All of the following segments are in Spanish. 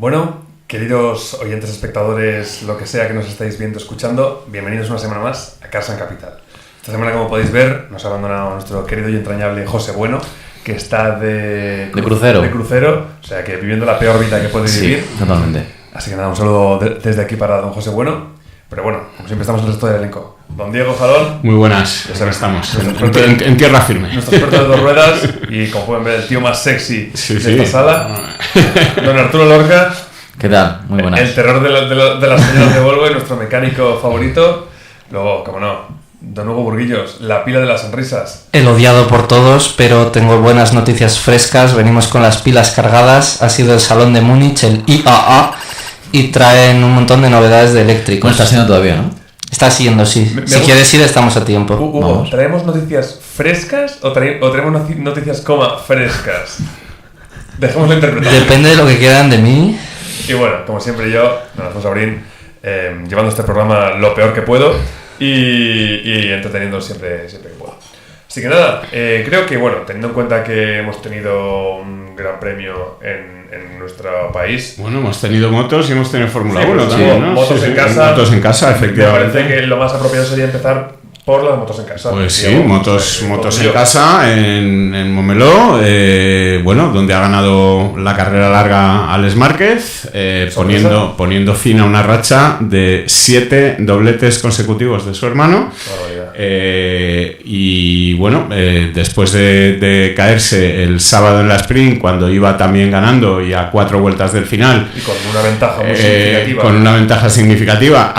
Bueno, queridos oyentes, espectadores, lo que sea que nos estáis viendo, escuchando, bienvenidos una semana más a Cars and Capital. Esta semana, como podéis ver, nos ha abandonado nuestro querido y entrañable José Bueno, que está de crucero, o sea, que viviendo la peor vida que puede vivir. Sí, totalmente. Así que nada, un saludo desde aquí para don José Bueno. Pero bueno, como siempre estamos en el resto del elenco. Don Diego Jalón. Muy buenas, ya sabes, estamos en tierra firme. Nuestro experto de dos ruedas y, como pueden ver, el tío más sexy de esta sala. Don Arturo Lorca. ¿Qué tal? Muy buenas. El terror de las señoras de Volvo y nuestro mecánico favorito. Luego, como no, don Hugo Burguillos, la pila de las sonrisas. El odiado por todos, pero tengo buenas noticias frescas. Venimos con las pilas cargadas. Ha sido el Salón de Múnich, el IAA, y traen un montón de novedades de eléctricos. No está siendo todavía, ¿no? Está siguiendo, sí. Si quieres ir, estamos a tiempo. Hugo, ¿traemos noticias frescas o traemos noticias, frescas? Dejémoslo interpretar. Depende de lo que quieran de mí. Y bueno, como siempre yo, don Alfonso Aurín, llevando este programa lo peor que puedo y entreteniendo siempre que puedo. Así que nada, creo que, bueno, teniendo en cuenta que hemos tenido un gran premio en nuestro país. Bueno, hemos tenido motos y hemos tenido Fórmula 1 pues, también, ¿no? Motos en casa. Motos en casa, efectivamente. Me parece que lo más apropiado sería empezar por las motos en casa. Pues sí, motos en casa en Momeló, bueno, donde ha ganado la carrera larga Alex Márquez, poniendo fin a una racha de 7 dobletes consecutivos de su hermano. Y bueno, después de caerse el sábado en la sprint, cuando iba también ganando y a 4 vueltas del final, y con una ventaja muy significativa. Con una ventaja significativa,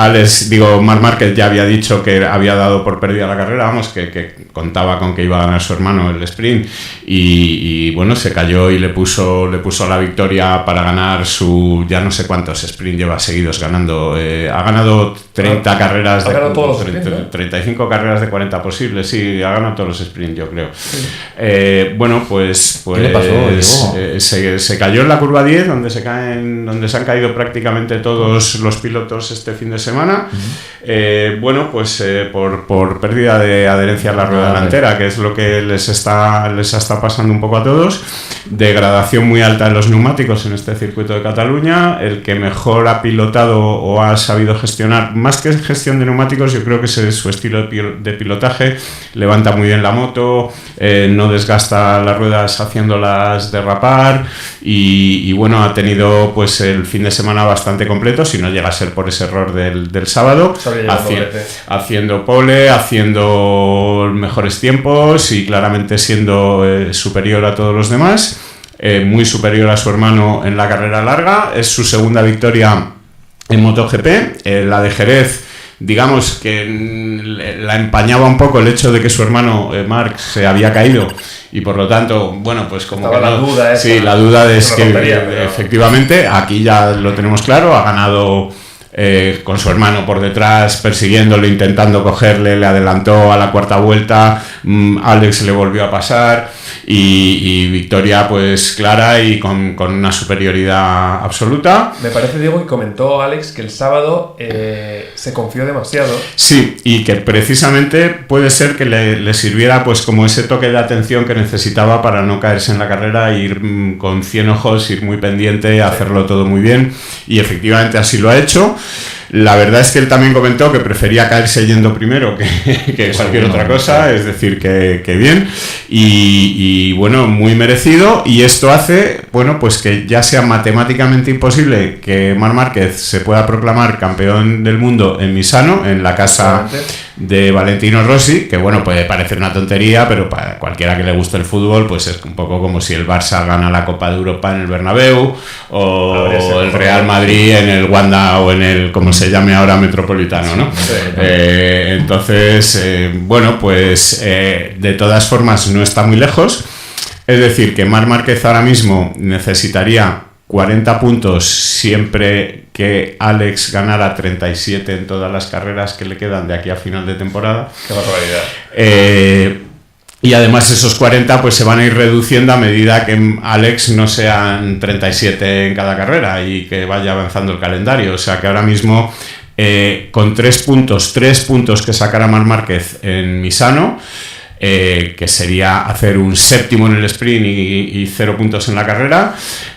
Marc Márquez ya había dicho que había dado por perdida la carrera, vamos, que contaba con que iba a ganar su hermano el sprint, y bueno, se cayó y le puso la victoria para ganar su, ya no sé cuántos sprint lleva seguidos ganando. Ha ganado 30 carreras, ha ganado todos los sprints, ¿no? 35 carreras de 40 posibles, sí, ha ganado todos los sprints, yo creo. Sí. Bueno, pues ¿qué le pasó? Se cayó en la curva 10, donde se han caído prácticamente todos los pilotos este fin de semana. Bueno, pues por pérdida de adherencia a la rueda delantera, que es lo que les está pasando un poco a todos. Degradación muy alta en los neumáticos en este circuito de Cataluña. El que mejor ha pilotado o ha sabido gestionar, más que gestión de neumáticos, yo creo que es su estilo de pilotaje. Levanta muy bien la moto, no desgasta las ruedas haciéndolas derrapar, y bueno, ha tenido pues el fin de semana bastante completo, si no llega a ser por ese error del sábado, haciendo pole, haciendo mejores tiempos y claramente siendo superior a todos los demás, muy superior a su hermano en la carrera larga. Es su segunda victoria en MotoGP. La de Jerez, digamos que la empañaba un poco el hecho de que su hermano Marc se había caído, y por lo tanto, bueno, pues como estaba que la duda esa, sí, la duda de es que pero efectivamente aquí ya lo tenemos claro, ha ganado con su hermano por detrás, persiguiéndolo, intentando cogerle, le adelantó a la cuarta vuelta, Alex le volvió a pasar, y victoria pues clara y con una superioridad absoluta. Me parece, Diego, que comentó Alex que el sábado se confió demasiado. Sí, y que precisamente puede ser que le sirviera pues como ese toque de atención que necesitaba para no caerse en la carrera, ir con 100 ojos, ir muy pendiente, hacerlo todo muy bien, y efectivamente así lo ha hecho. La verdad es que él también comentó que prefería caerse yendo primero que cualquier otra cosa, es decir, que bien, y bueno, muy merecido, y esto hace, bueno, pues que ya sea matemáticamente imposible que Marc Márquez se pueda proclamar campeón del mundo en Misano, en la casa de Valentino Rossi, que bueno, puede parecer una tontería, pero para cualquiera que le guste el fútbol, pues es un poco como si el Barça gana la Copa de Europa en el Bernabéu, o el Real Madrid en el Wanda, o en el, como se llame ahora, Metropolitano, ¿no? Sí. Entonces, bueno, pues de todas formas no está muy lejos. Es decir, que Marc Márquez ahora mismo necesitaría 40 puntos siempre que Alex ganara 37 en todas las carreras que le quedan de aquí a final de temporada. ¡Qué barbaridad! Y además esos 40 pues se van a ir reduciendo a medida que Alex no sean 37 en cada carrera y que vaya avanzando el calendario. O sea que ahora mismo con 3 puntos que sacara Marc Márquez en Misano, que sería hacer un 7º en el sprint y 0 puntos en la carrera.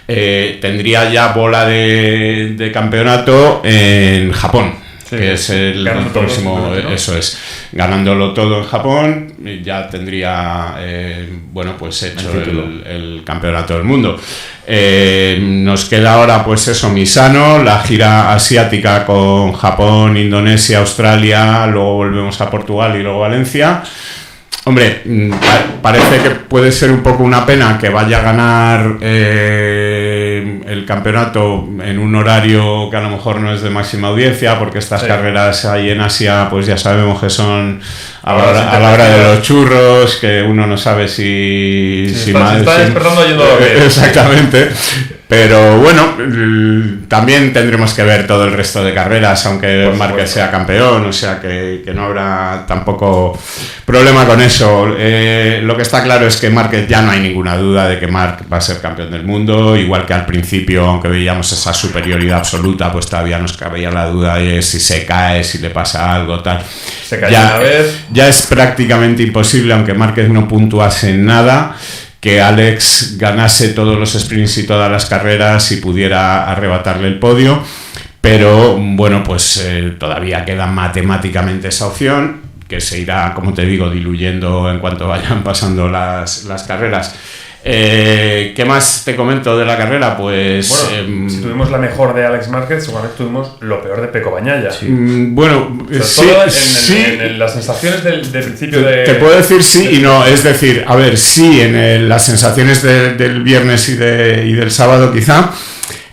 Tendría ya bola de campeonato en Japón. Sí, que es el próximo, todo, ¿no? Eso es, ganándolo todo en Japón, ya tendría pues hecho el campeonato del mundo. Nos queda ahora pues eso, Misano, la gira asiática con Japón, Indonesia, Australia, luego volvemos a Portugal y luego Valencia. Hombre, parece que puede ser un poco una pena que vaya a ganar el campeonato en un horario que a lo mejor no es de máxima audiencia, porque estas carreras ahí en Asia pues ya sabemos que son a la hora de los churros, que uno no sabe si está despertando yendo a ver. Exactamente. Pero bueno, también tendremos que ver todo el resto de carreras, aunque Márquez sea campeón, o sea que no habrá tampoco problema con eso. Lo que está claro es que Márquez, ya no hay ninguna duda de que Marc va a ser campeón del mundo, igual que al principio, aunque veíamos esa superioridad absoluta, pues todavía nos cabía la duda de si se cae, si le pasa algo, tal. Se cayó una vez. Ya es prácticamente imposible, aunque Márquez no puntuase en nada, que Alex ganase todos los sprints y todas las carreras y pudiera arrebatarle el podio, pero bueno, pues todavía queda matemáticamente esa opción, que se irá, como te digo, diluyendo en cuanto vayan pasando las carreras. ¿Qué más te comento de la carrera? Pues bueno, si tuvimos la mejor de Alex Márquez, seguramente tuvimos lo peor de Pecco Bagnaia. Sí. Bueno, en las sensaciones del principio de... Te puedo decir sí y no, es decir, a ver, sí, en las sensaciones del viernes y del sábado quizá.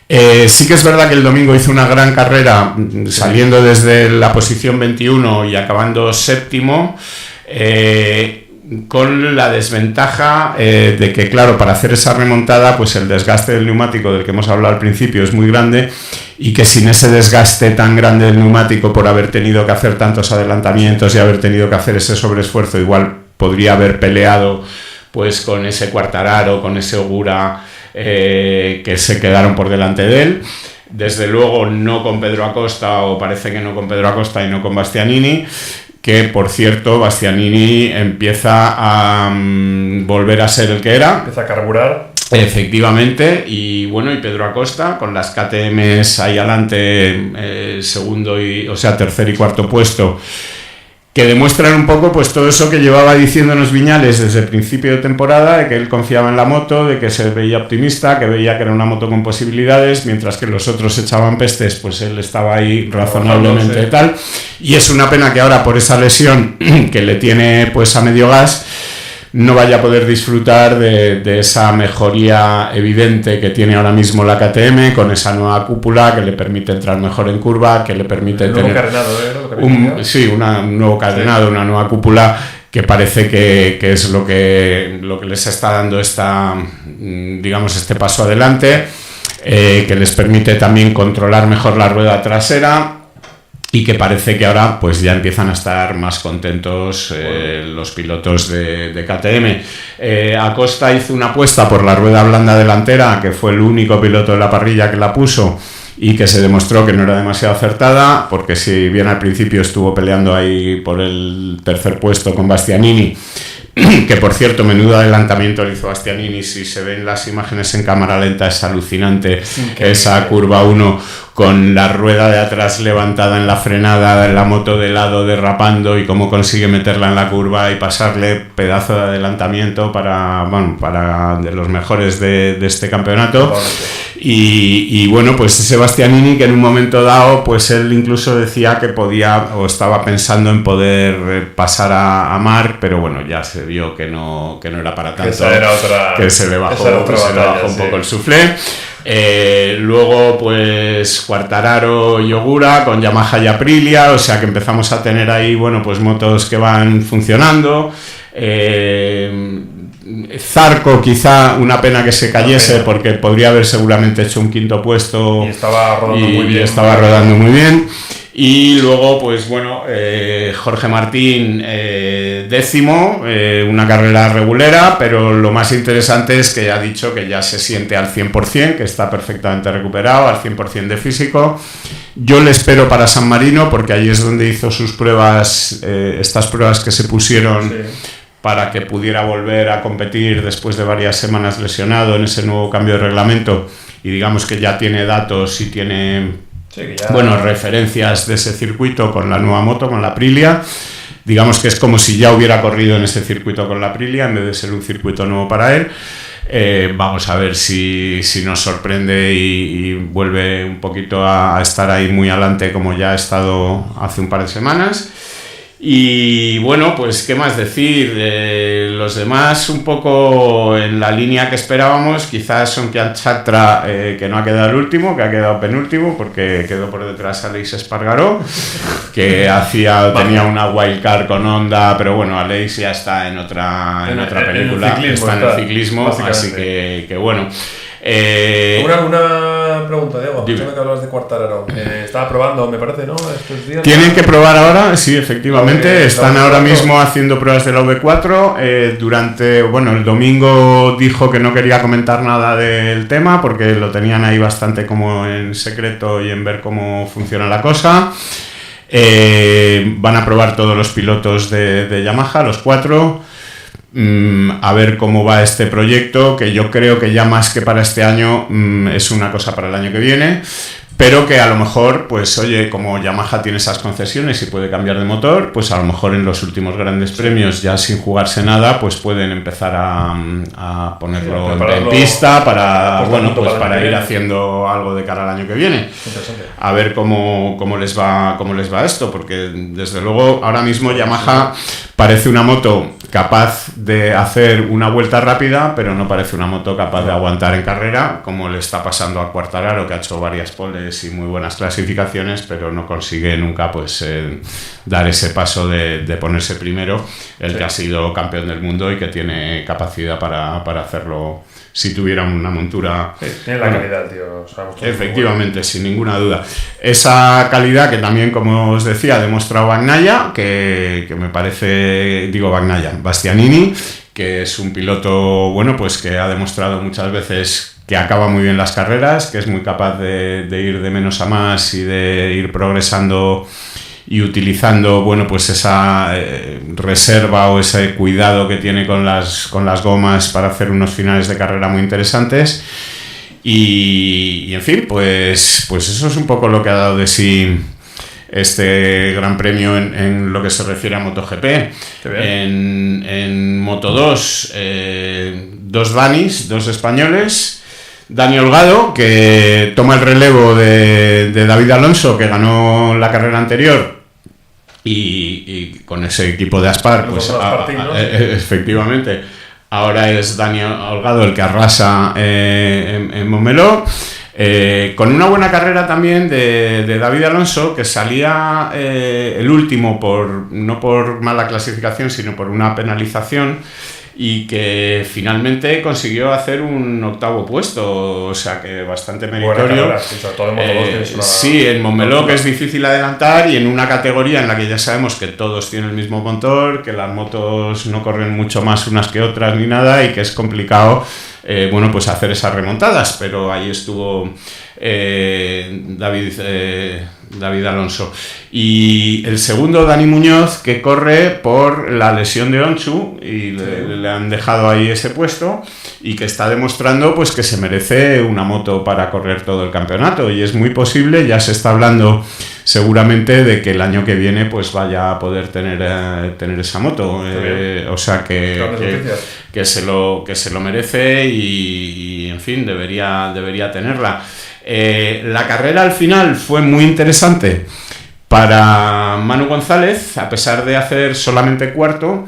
Sí que es verdad que el domingo hizo una gran carrera, saliendo desde la posición 21 y acabando 7º, con la desventaja de que, claro, para hacer esa remontada, pues el desgaste del neumático del que hemos hablado al principio es muy grande, y que sin ese desgaste tan grande del neumático, por haber tenido que hacer tantos adelantamientos y haber tenido que hacer ese sobreesfuerzo, igual podría haber peleado pues con ese Quartararo, con ese Ogura, que se quedaron por delante de él. Desde luego no con Pedro Acosta, o parece que no con Pedro Acosta y no con Bastianini, que por cierto Bastianini empieza a volver a ser el que era. Empieza a carburar. Efectivamente, y bueno, y Pedro Acosta con las KTMs ahí adelante, tercer y cuarto puesto, que demuestran un poco pues todo eso que llevaba diciéndonos Viñales desde el principio de temporada, de que él confiaba en la moto, de que se veía optimista, que veía que era una moto con posibilidades, mientras que los otros echaban pestes, pues él estaba ahí razonablemente tal. Y es una pena que ahora, por esa lesión que le tiene pues a medio gas, no vaya a poder disfrutar de esa mejoría evidente que tiene ahora mismo la KTM, con esa nueva cúpula que le permite entrar mejor en curva, que le permite tener un nuevo carenado, una nueva cúpula, que parece que es lo que les está dando este paso adelante, que les permite también controlar mejor la rueda trasera, y que parece que ahora pues ya empiezan a estar más contentos los pilotos de KTM. Acosta hizo una apuesta por la rueda blanda delantera, que fue el único piloto de la parrilla que la puso, y que se demostró que no era demasiado acertada, porque si bien al principio estuvo peleando ahí por el tercer puesto con Bastianini, que por cierto, menudo adelantamiento le hizo Bastianini, si se ven las imágenes en cámara lenta es alucinante, esa curva 1 con la rueda de atrás levantada en la frenada, la moto de lado derrapando, y cómo consigue meterla en la curva y pasarle pedazo de adelantamiento para de los mejores de este campeonato. Y bueno, pues ese Bastianini, que en un momento dado pues él incluso decía que podía, o estaba pensando en poder pasar a Marc, pero bueno, ya se vio que no era para tanto, que se le bajó un poco el suflé. Luego pues Quartararo y Ogura con Yamaha y Aprilia, o sea que empezamos a tener ahí pues motos que van funcionando. Zarco, quizá una pena que se cayese, porque podría haber seguramente hecho un quinto puesto, y estaba rodando muy bien. Y luego pues Jorge Martín, 10º, una carrera regulera, pero lo más interesante es que ha dicho que ya se siente al 100%, que está perfectamente recuperado, al 100% de físico. Yo le espero para San Marino, porque ahí es donde hizo sus pruebas, estas pruebas que se pusieron para que pudiera volver a competir después de varias semanas lesionado en ese nuevo cambio de reglamento, y digamos que ya tiene datos y tiene referencias de ese circuito con la nueva moto, con la Aprilia. Digamos que es como si ya hubiera corrido en ese circuito con la Aprilia en vez de ser un circuito nuevo para él. Vamos a ver si nos sorprende y vuelve un poquito a estar ahí muy adelante como ya ha estado hace un par de semanas. Y bueno, pues qué más decir, los demás un poco en la línea que esperábamos, quizás Sonkian Chatra, que no ha quedado el último, que ha quedado penúltimo porque quedó por detrás Aleix Espargaró, que tenía una wildcard con Honda, pero bueno, Aleix ya está en otra película, está en el ciclismo, así que bueno. Una pregunta, Diego. Escuchame que hablas de Quartararo. Estaba probando, me parece, ¿no? Estos días. Tienen que probar ahora, sí, efectivamente. Están ahora mismo haciendo pruebas de la V4. El domingo dijo que no quería comentar nada del tema porque lo tenían ahí bastante como en secreto y en ver cómo funciona la cosa. Van a probar todos los pilotos de Yamaha, los 4. A ver cómo va este proyecto, que yo creo que ya más que para este año es una cosa para el año que viene, pero que a lo mejor, pues oye, como Yamaha tiene esas concesiones y puede cambiar de motor, pues a lo mejor en los últimos grandes premios, ya sin jugarse nada, pues pueden empezar a ponerlo en pista para ir haciendo algo de cara al año que viene. A ver cómo les va esto, porque desde luego ahora mismo Yamaha parece una moto capaz de hacer una vuelta rápida, pero no parece una moto capaz de aguantar en carrera, como le está pasando a Quartararo, que ha hecho varias poles y muy buenas clasificaciones, pero no consigue nunca dar ese paso de ponerse primero, que ha sido campeón del mundo y que tiene capacidad para hacerlo si tuviera una montura. Sí, tiene la calidad, tío. Efectivamente, sin ninguna duda. Esa calidad que también, como os decía, ha demostrado Bagnaia, que me parece, Bastianini, que es un piloto, pues que ha demostrado muchas veces que acaba muy bien las carreras, que es muy capaz de ir de menos a más y de ir progresando y utilizando, pues esa reserva o ese cuidado que tiene con las gomas para hacer unos finales de carrera muy interesantes. Y en fin, pues eso es un poco lo que ha dado de sí este gran premio en lo que se refiere a MotoGP. En Moto2, dos españoles. Dani Holgado, que toma el relevo de David Alonso, que ganó la carrera anterior, y con ese equipo de Aspar, efectivamente, ahora es Dani Holgado el que arrasa en Montmeló. Con una buena carrera también de David Alonso, que salía el último no por mala clasificación, sino por una penalización, y que finalmente consiguió hacer un 8º puesto, o sea que bastante meritorio. Sí, en Montmeló, que es difícil adelantar, y en una categoría en la que ya sabemos que todos tienen el mismo motor, que las motos no corren mucho más unas que otras ni nada, y que es complicado pues hacer esas remontadas, pero ahí estuvo David Alonso. Y el segundo, Dani Muñoz, que corre por la lesión de Onchu, y le han dejado ahí ese puesto, y que está demostrando pues que se merece una moto para correr todo el campeonato, y es muy posible, ya se está hablando seguramente de que el año que viene pues vaya a poder tener esa moto, o sea que se lo merece, y en fin, debería tenerla. La carrera al final fue muy interesante para Manu González, a pesar de hacer solamente cuarto,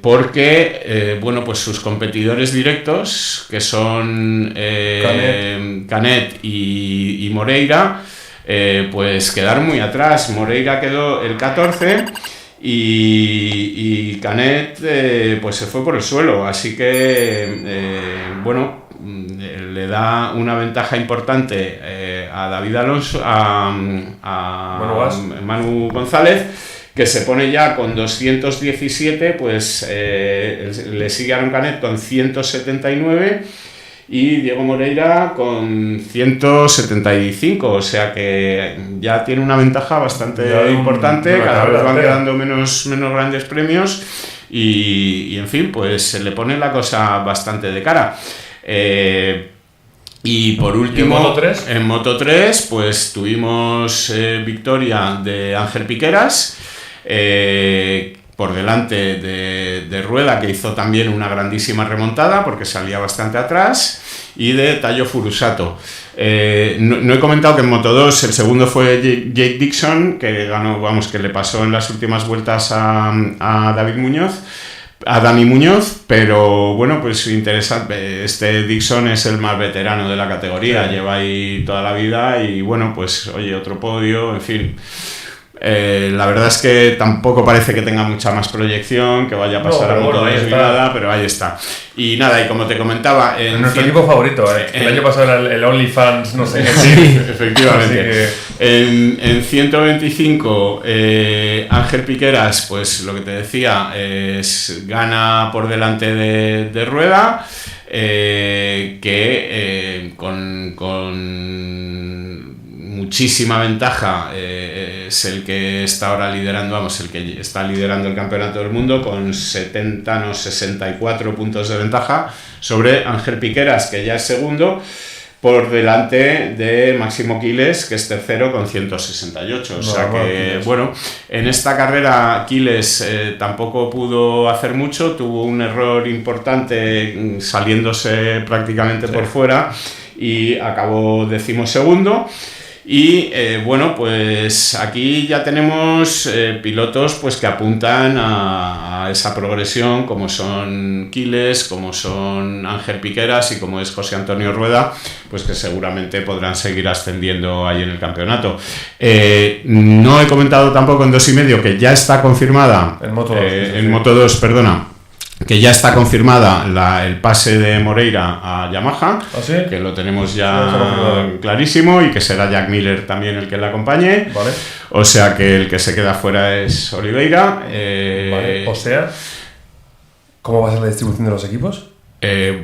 porque pues sus competidores directos, que son Canet y Moreira, pues quedaron muy atrás. Moreira quedó el 14 y Canet pues se fue por el suelo, así que le da una ventaja importante a David Alonso, a Manu González, que se pone ya con 217, pues le sigue Aaron Canet con 179, y Diego Moreira con 175, o sea que ya tiene una ventaja bastante importante, cada vez van quedando menos grandes premios y en fin, pues se le pone la cosa bastante de cara. Y por último, en Moto 3 pues tuvimos victoria de Ángel Piqueras, por delante de Rueda, que hizo también una grandísima remontada porque salía bastante atrás, y de Tayo Furusato. No he comentado que en Moto 2 el segundo fue Jake Dixon, que ganó, que le pasó en las últimas vueltas a Dani Muñoz, pero bueno, pues interesante. Este Dixon es el más veterano de la categoría, lleva ahí toda la vida y bueno, pues oye, otro podio, en fin. La verdad es que tampoco parece que tenga mucha más proyección, que vaya a pasar a Moto 2 ni nada, pero ahí está. Y nada, y como te comentaba... nuestro equipo favorito, el año pasado era el OnlyFans, no sé qué. Sí, efectivamente. En 125, Ángel Piqueras, pues lo que te decía, gana por delante de Rueda, que con muchísima ventaja es el que está ahora liderando, el que está liderando el campeonato del mundo con 64 puntos de ventaja sobre Ángel Piqueras, que ya es segundo, por delante de Máximo Quiles, que es tercero con 168. O sea que, bueno, en esta carrera Quiles tampoco pudo hacer mucho, tuvo un error importante saliéndose prácticamente por fuera y acabó 12º. Y bueno, pues aquí ya tenemos pilotos pues que apuntan a esa progresión, como son Quiles, como son Ángel Piqueras y como es José Antonio Rueda, pues que seguramente podrán seguir ascendiendo ahí en el campeonato. No he comentado tampoco en 2,5 que ya está confirmada en Moto 2, perdona, que ya está confirmada el pase de Moreira a Yamaha, ¿Ah, sí? Que lo tenemos ya clarísimo, y que será Jack Miller también el que le acompañe. Vale. O sea que el que se queda fuera es Oliveira. Vale. O sea, ¿cómo va a ser la distribución de los equipos?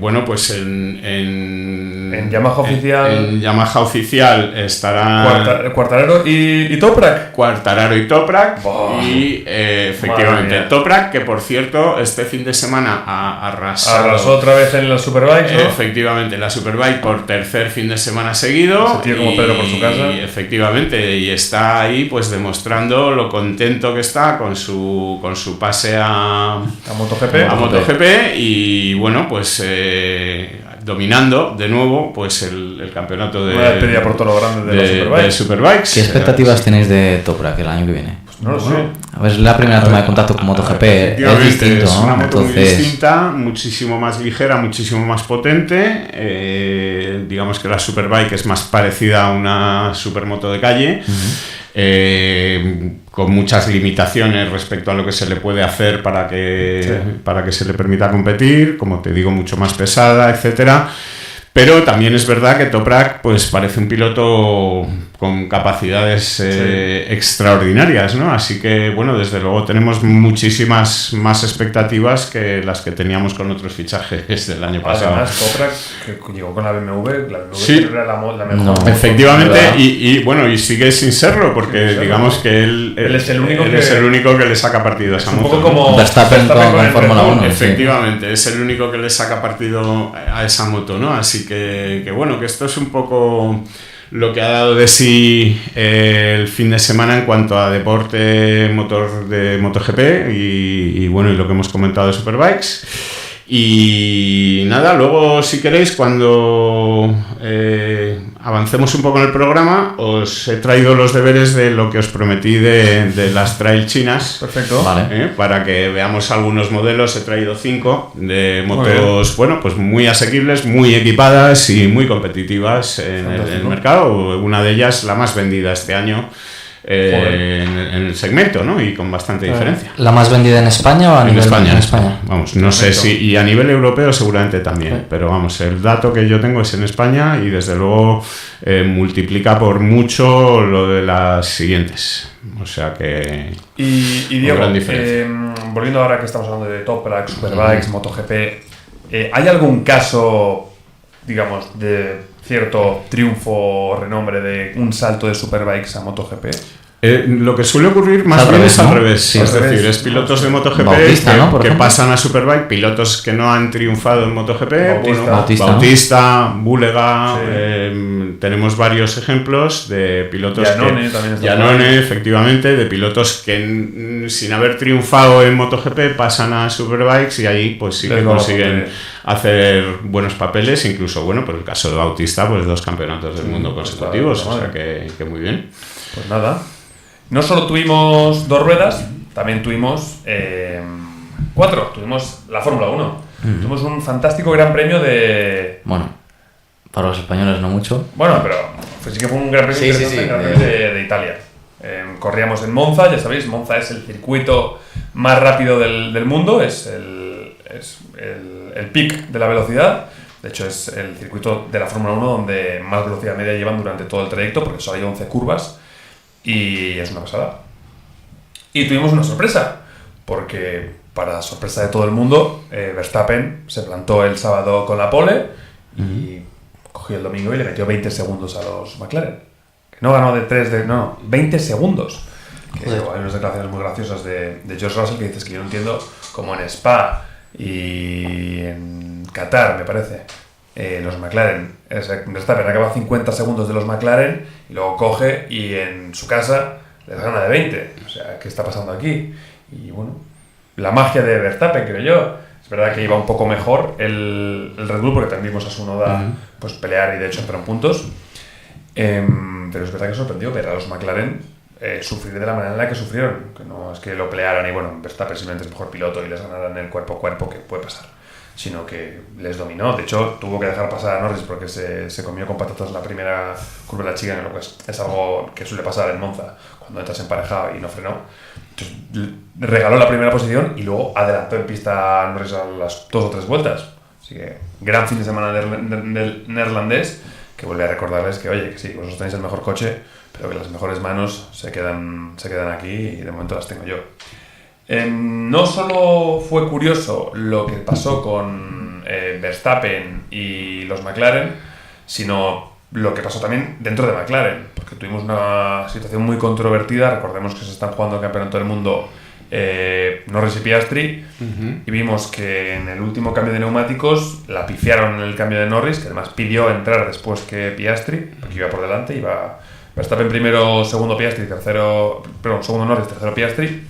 Bueno, pues en Yamaha oficial. En Yamaha oficial estará Quartararo y Toprak. Quartararo y Toprak. Oh, y efectivamente Toprak, que por cierto este fin de semana arrasó otra vez en la Superbike, ¿no? Efectivamente, la Superbike por tercer fin de semana seguido. Ese tío como Pedro por su casa. Y efectivamente, y está ahí pues demostrando lo contento que está con su pase a MotoGP. Y bueno, pues dominando de nuevo pues el campeonato de una despedida por todo lo grande de Superbikes. ¿Qué expectativas tenéis de Toprak el año que viene? Pues no lo sé. A ver, es la primera toma de contacto con MotoGP, es distinto, es una ¿no? moto muy distinta, muchísimo más ligera, muchísimo más potente. Digamos que la Superbike es más parecida a una supermoto de calle. Con muchas limitaciones respecto a lo que se le puede hacer para que se le permita competir, como te digo, mucho más pesada, etcétera. Pero también es verdad que Toprak pues parece un piloto con capacidades extraordinarias, ¿no? Así que, bueno, desde luego tenemos muchísimas más expectativas que las que teníamos con otros fichajes del año pasado. Además, Toprak, que llegó con la BMW sí, era la mejor. No, efectivamente, y bueno, y sigue sin serlo, porque digamos que él es el único que le saca partido a esa moto. Un poco como Verstappen con Fórmula 1. Efectivamente, sí. Es el único que le saca partido a esa moto, ¿no? Así que bueno, que esto es un poco lo que ha dado de sí el fin de semana en cuanto a deporte motor de MotoGP y bueno, y lo que hemos comentado de Superbikes. Y nada, luego si queréis, cuando avancemos un poco en el programa, os he traído los deberes de lo que os prometí de las trail chinas. Perfecto. Vale. Para que veamos algunos modelos. He traído 5 de motos, bueno, pues muy asequibles, muy equipadas y muy competitivas en el mercado. Una de ellas la más vendida este año. En el segmento, ¿no? Y con bastante diferencia. ¿La más vendida en España o a nivel España? En España. Vamos, no sé si... Y a nivel europeo seguramente también. Pero vamos, el dato que yo tengo es en España y desde luego multiplica por mucho lo de las siguientes. O sea que... Y Diego, gran diferencia. Volviendo ahora que estamos hablando de Toprak, Superbikes, MotoGP, ¿hay algún caso digamos, de cierto triunfo o renombre de un salto de Superbikes a MotoGP? Lo que suele ocurrir más bien es al revés. Sí, es decir, es pilotos de MotoGP Bautista, ¿no? que pasan a Superbike, pilotos que no han triunfado en MotoGP, Bautista, Búlega, sí. Tenemos varios ejemplos de pilotos Iannone, efectivamente, de pilotos que sin haber triunfado en MotoGP pasan a Superbikes y ahí pues sí que consiguen hacer buenos papeles, incluso, bueno, por el caso de Bautista, pues 2 campeonatos del mundo consecutivos, o sea que muy bien. Pues nada. No solo tuvimos 2 ruedas, también tuvimos 4. Tuvimos la Fórmula 1. Tuvimos un fantástico gran premio de... Bueno, para los españoles no mucho. Bueno, pero sí que fue un gran premio de Italia. Corríamos en Monza, ya sabéis, Monza es el circuito más rápido del mundo, es el pic de la velocidad. De hecho, es el circuito de la Fórmula 1 donde más velocidad media llevan durante todo el trayecto, porque solo hay 11 curvas. Y es una pasada. Y tuvimos una sorpresa, porque para sorpresa de todo el mundo, Verstappen se plantó el sábado con la pole y cogió el domingo y le metió 20 segundos a los McLaren. Que no ganó de 3, no, 20 segundos. Que hay unas declaraciones muy graciosas de George Russell que dices que yo no entiendo cómo en Spa y en Qatar, me parece, los McLaren, Verstappen acaba 50 segundos de los McLaren y luego coge y en su casa les gana de 20. O sea, ¿qué está pasando aquí? Y bueno, la magia de Verstappen, creo yo. Es verdad que iba un poco mejor el Red Bull, porque también vimos a Tsunoda pues, pelear y de hecho entraron puntos. Pero es verdad que sorprendió ver a los McLaren sufrir de la manera en la que sufrieron. Que no es que lo pelearan y bueno, Verstappen simplemente es mejor piloto y les ganaran el cuerpo a cuerpo, que puede pasar, sino que les dominó. De hecho, tuvo que dejar pasar a Norris porque se comió con patatas la primera curva de la chica, lo que es algo que suele pasar en Monza cuando entras emparejado y no frenó. Entonces, regaló la primera posición y luego adelantó en pista a Norris a las 2 o 3 vueltas. Así que gran fin de semana del neerlandés, que vuelve a recordarles que, oye, que sí, vosotros tenéis el mejor coche, pero que las mejores manos se quedan aquí y de momento las tengo yo. No solo fue curioso lo que pasó con Verstappen y los McLaren, sino lo que pasó también dentro de McLaren, porque tuvimos una situación muy controvertida. Recordemos que se están jugando el campeonato del mundo Norris y Piastri, y vimos que en el último cambio de neumáticos la pifiaron en el cambio de Norris, que además pidió entrar después que Piastri, porque iba por delante, iba Verstappen primero, segundo Piastri, segundo Norris, tercero Piastri.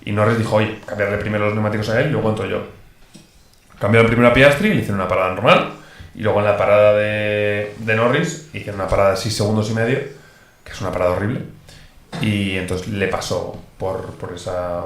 Y Norris dijo, oye, cambiarle primero los neumáticos a él y luego entro yo. Cambiaron primero a Piastri, le hicieron una parada normal. Y luego en la parada de Norris hicieron una parada de 6 segundos y medio, que es una parada horrible. Y entonces le pasó por esa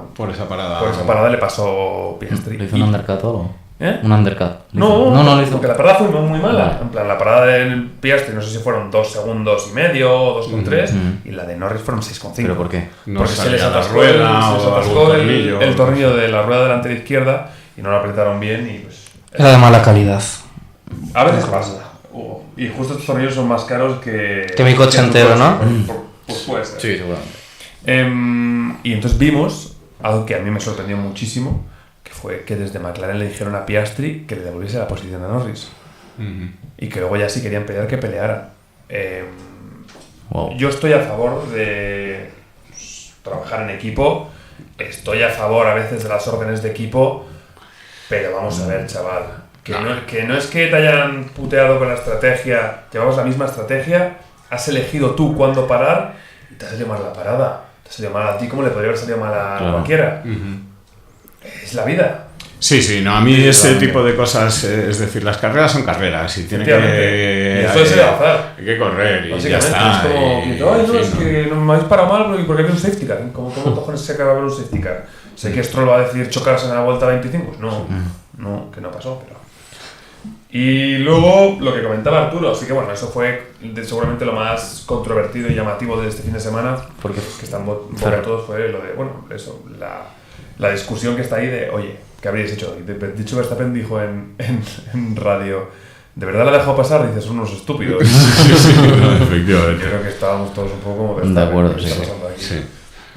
parada. Por esa parada le pasó Piastri. ¿Le hizo un undercut o algo? ¿Eh? Un undercut. No, lo hizo. Porque la parada fue muy mala. En plan, la parada del Piastri no sé si fueron 2 segundos y medio o 2,3 y la de Norris fueron 6,5. ¿Pero por qué? Porque se les atascó el tornillo de la rueda delantera izquierda y no lo apretaron bien y pues... Era de mala calidad. A veces pasa. Y justo estos tornillos son más caros que mi coche entero, ¿no? Pues puede ser. Sí, seguramente. Y entonces vimos algo que a mí me sorprendió muchísimo, que fue que desde McLaren le dijeron a Piastri que le devolviese la posición a Norris. Y que luego ya si querían pelear, que pelearan. Yo estoy a favor de trabajar en equipo, estoy a favor a veces de las órdenes de equipo, pero vamos a ver, chaval, que no es que te hayan puteado con la estrategia, llevamos la misma estrategia, has elegido tú cuándo parar y te ha salido mal la parada, te ha salido mal a ti como le podría haber salido mal a cualquiera. Es la vida. Sí, no, a mí ese tipo de cosas, es decir, las carreras son carreras y tiene que... Eso es el azar. Hay que correr y ya está. Es como, es que no me habéis parado mal porque hay un safety car. ¿Cómo cojones se acaba de ver un safety car? Sé que Stroll va a decidir chocarse en la vuelta 25. Pues no, que no pasó, pero... Y luego lo que comentaba Arturo, así que bueno, eso fue seguramente lo más controvertido y llamativo de este fin de semana, porque que están boca a todos, fue lo de, bueno, eso, la discusión que está ahí de, oye, ¿qué habríais hecho? Y de hecho Verstappen dijo en radio, ¿de verdad la ha dejado pasar? Dices, son unos estúpidos. Sí, efectivamente. Yo creo que estábamos todos un poco como de acuerdo, ¿qué está pasando aquí? Sí.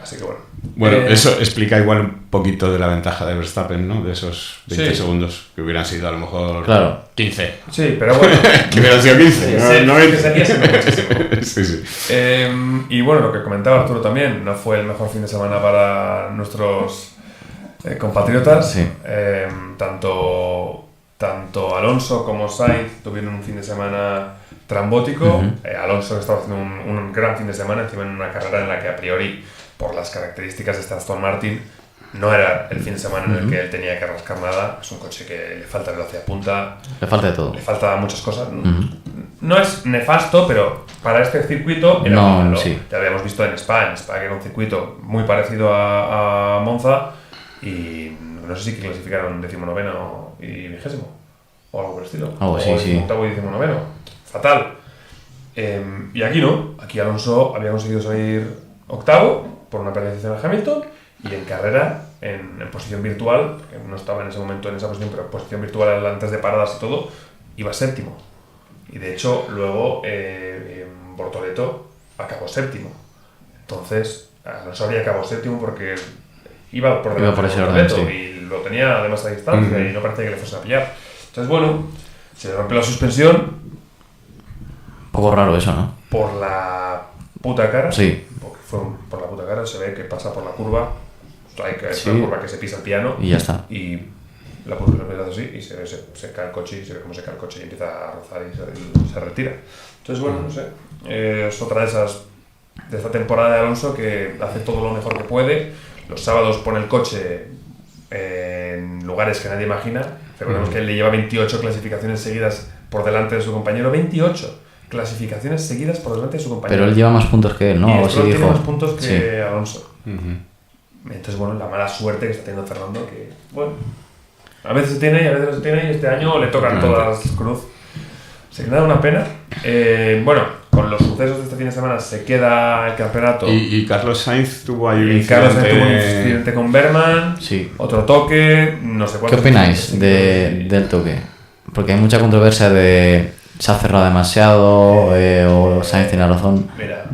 Así que bueno. Bueno, eso explica igual un poquito de la ventaja de Verstappen, ¿no? De esos 20 Sí. segundos que hubieran sido a lo mejor Claro. 15. Sí, pero bueno. Que hubieran sido 15, Sí, no, sí, 90. que sería siendo muchísimo. Sí, sí. Y bueno, lo que comentaba Arturo también, no fue el mejor fin de semana para nuestros compatriotas. Sí. Tanto Alonso como Sainz tuvieron un fin de semana trambótico. Alonso estaba haciendo un gran fin de semana, encima en una carrera en la que a priori, por las características de esta Aston Martin, no era el fin de semana en el que él tenía que rascar nada. Es un coche que le falta velocidad punta, Le falta de todo. le falta muchas cosas. No es nefasto, pero para este circuito era No, muy malo. sí. Ya habíamos visto en Spa, que era un circuito muy parecido a Monza, y no sé si clasificaron 19º y 20º o algo por el estilo. Algo así, o sí. 18º y 19º. Fatal. Y aquí no. Aquí Alonso había conseguido salir octavo por una penalización a Hamilton, y en carrera, en posición virtual, porque no estaba en ese momento en esa posición, pero en posición virtual antes de paradas y todo, iba séptimo. Y de hecho, luego Bortoleto acabó séptimo. Entonces, Alonso había acabado séptimo porque iba por delante ese de orden, Bortoleto, sí. y lo tenía además a distancia y no parecía que le fuese a pillar. Entonces, bueno, se le rompió la suspensión Un poco raro eso, ¿no? por la puta cara. Sí. Porque fue por la puta cara, se ve que pasa por la curva. Hay que Sí. la curva que se pisa el piano. Y ya está. Y la curva lo hace así y se cae el coche, y se ve cómo se cae el coche y empieza a rozar y se retira. Entonces, bueno, no sé. Es otra de esta temporada de Alonso, que hace todo lo mejor que puede. Los sábados pone el coche en lugares que nadie imagina. Recordemos que él le lleva 28 clasificaciones seguidas por delante de su compañero. 28 clasificaciones seguidas por delante de su compañero. Pero él lleva más puntos que él, ¿no? Y Algo así Stroll tiene dijo. más puntos que Sí. Alonso. Entonces, bueno, la mala suerte que está teniendo Fernando, que, bueno, a veces se tiene y a veces no se tiene, y este año le tocan todas las cruz. Se queda una pena. Bueno, con los sucesos de este fin de semana se queda el campeonato. Y Carlos Sainz tuvo ahí un Y Carlos Sainz tuvo un incidente. incidente con Berman, Sí. otro toque, no sé ¿Qué cuánto. opináis del toque? Porque hay mucha controversia de se ha cerrado demasiado o Sainz tiene razón. Mira,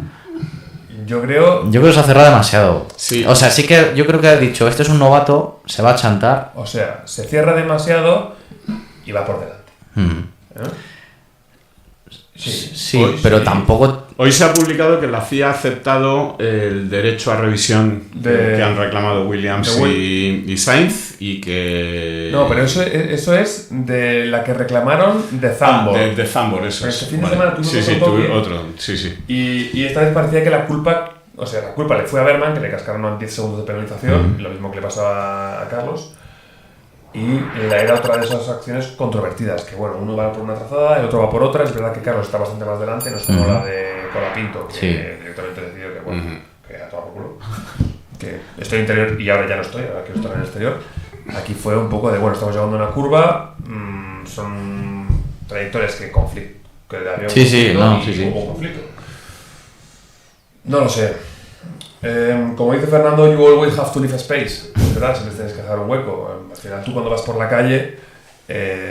yo creo, Yo creo que se ha cerrado demasiado. Sí. O sea, sí que yo creo que ha dicho, este es un novato, se va a chantar. o sea, se cierra demasiado y va por delante. ¿Eh? Sí, Hoy pero sí. tampoco... Hoy se ha publicado que la FIA ha aceptado el derecho a revisión que han reclamado Williams de y Sainz, y que... No, pero eso es de la que reclamaron de Zambor. de Zambor, eso Pero es. este fin de semana tuvimos sí, sí, otro toque. otro, sí, sí. Y esta vez parecía que la culpa le fue a Berman, que le cascaron 10 segundos de penalización, lo mismo que le pasó a Carlos. Y era otra de esas acciones controvertidas, que bueno, uno va por una trazada, el otro va por otra. Es verdad que Carlos está bastante más delante, no es como la de Colapinto, que Sí. directamente decidió que, bueno, que a tomar por culo. Que estoy interior y ahora ya no estoy, ahora quiero estar en el exterior. Aquí fue un poco de, bueno, estamos llegando a una curva, son trayectorias que había un Sí, sí, conflicto no, y sí, sí. hubo conflicto. No lo sé. Como dice Fernando, you always have to leave space. Es verdad, siempre tienes que dejar un hueco. Al final, tú cuando vas por la calle,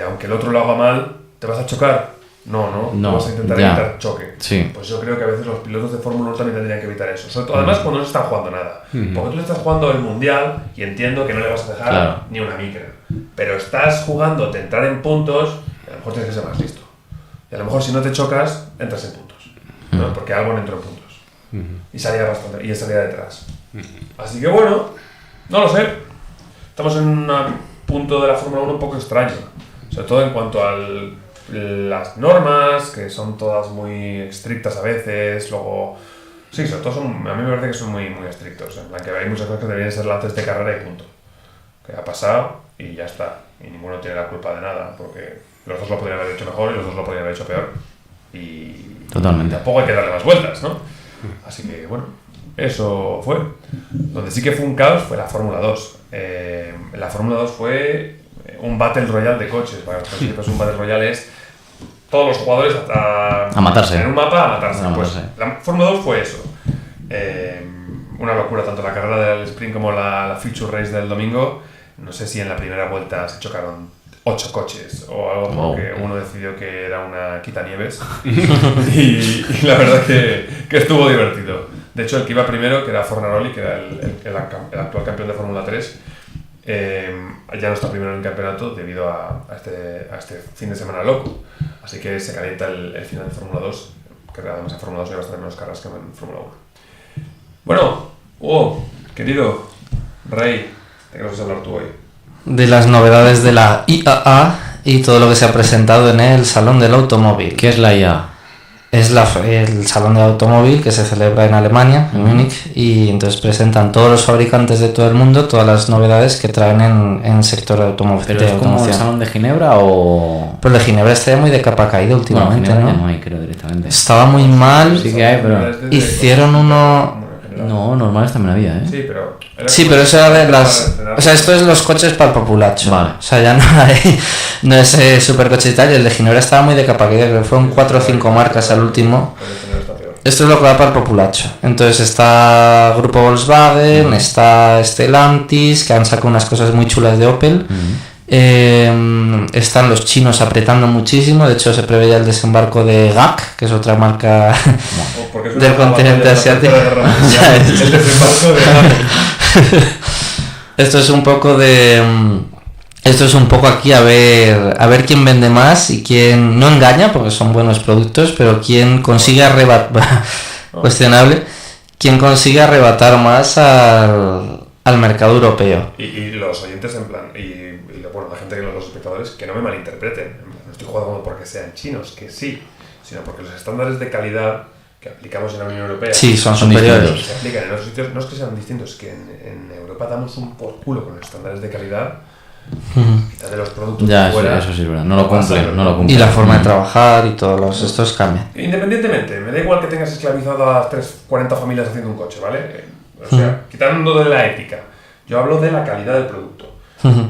aunque el otro lo haga mal, ¿te vas a chocar? No. No, Tú vas a intentar ya. evitar choque. Sí. Pues yo creo que a veces los pilotos de Fórmula 1 también tendrían que evitar eso. Sobre todo, además, cuando no se están jugando nada. Porque tú le estás jugando el mundial y entiendo que no le vas a dejar Claro. ni una micra. Pero estás jugando a entrar en puntos y a lo mejor tienes que ser más listo. Y a lo mejor si no te chocas, entras en puntos. ¿no? Porque Albon entró en puntos. Y salía bastante, y salía detrás. Así que bueno, no lo sé. Estamos en un punto de la Fórmula 1 un poco extraño. Sobre todo en cuanto a las normas, que son todas muy estrictas a veces. Luego, sí, sobre todo a mí me parece que son muy, muy estrictos. En plan que hay muchas cosas que deberían ser lances de carrera y punto. Que ha pasado y ya está. Y ninguno tiene la culpa de nada, porque los dos lo podrían haber hecho mejor y los dos lo podrían haber hecho peor. Y Totalmente. tampoco hay que darle más vueltas, ¿no? Así que bueno, eso fue. Donde sí que fue un caos fue la Fórmula 2. La Fórmula 2 fue un Battle Royale de coches. Para los que sepas, un Battle Royale es todos los jugadores A matarse. en un mapa a matarse. A Pues, matarse. la Fórmula 2 fue eso. Una locura, tanto la carrera del sprint como la Feature Race del domingo. No sé si en la primera vuelta se chocaron 8 coches o algo, porque uno decidió que era una quitanieves. y la verdad que estuvo divertido. De hecho, el que iba primero, que era Fornaroli, que era el actual campeón de Fórmula 3, ya no está primero en el campeonato debido a este fin de semana loco. Así que se calienta el final de Fórmula 2, que además en Fórmula 2 hay bastante menos carreras que en Fórmula 1. Bueno, Hugo, querido Rey, ¿de qué nos vas a hablar tú hoy? De las novedades de la IAA y todo lo que se ha presentado en el Salón del Automóvil. ¿Qué es la IA? Es el Salón del Automóvil que se celebra en Alemania, en Múnich, y entonces presentan todos los fabricantes de todo el mundo todas las novedades que traen en el sector automóvil. ¿Pero es como el Salón de Ginebra o...? Pero el de Ginebra está muy de capa caída últimamente, Ginebra ¿no? Ya no hay, creo, directamente. Estaba muy mal. Sí que hay, pero... Hicieron uno... No, normales también había, ¿eh? Sí, pero... eso era de las... O sea, esto es los coches para el populacho. Vale. O sea, ya no hay... No es supercoche y tal. Y el de Ginebra estaba muy de capa caída. Creo que fueron 4 o 5 marcas al último. Esto es lo que va para el populacho. Entonces está Grupo Volkswagen, está Stellantis, que han sacado unas cosas muy chulas de Opel. Están los chinos apretando muchísimo. De hecho, se prevé ya el desembarco de GAC, que es otra marca del continente asiático. El desembarco de GAC. Esto es un poco de... Esto es un poco aquí a ver quién vende más y quién no engaña, porque son buenos productos, pero quién consigue arrebatar, cuestionable, quién consigue arrebatar más al mercado europeo. Y los oyentes en plan, bueno, la gente, los espectadores, que no me malinterpreten, en plan, no estoy jugando porque sean chinos, que sí, sino porque los estándares de calidad que aplicamos en la Unión Europea sí, son superiores. Se aplican en otros sitios, no es que sean distintos, es que en Europa damos un por culo con los estándares de calidad. Quitar de los productos ya, fuera, eso sí es verdad, no lo cumplen. Y la forma de trabajar y todos estos cambian. Independientemente, me da igual que tengas esclavizado a 40 familias haciendo un coche, ¿vale? O sea, quitando de la ética, yo hablo de la calidad del producto.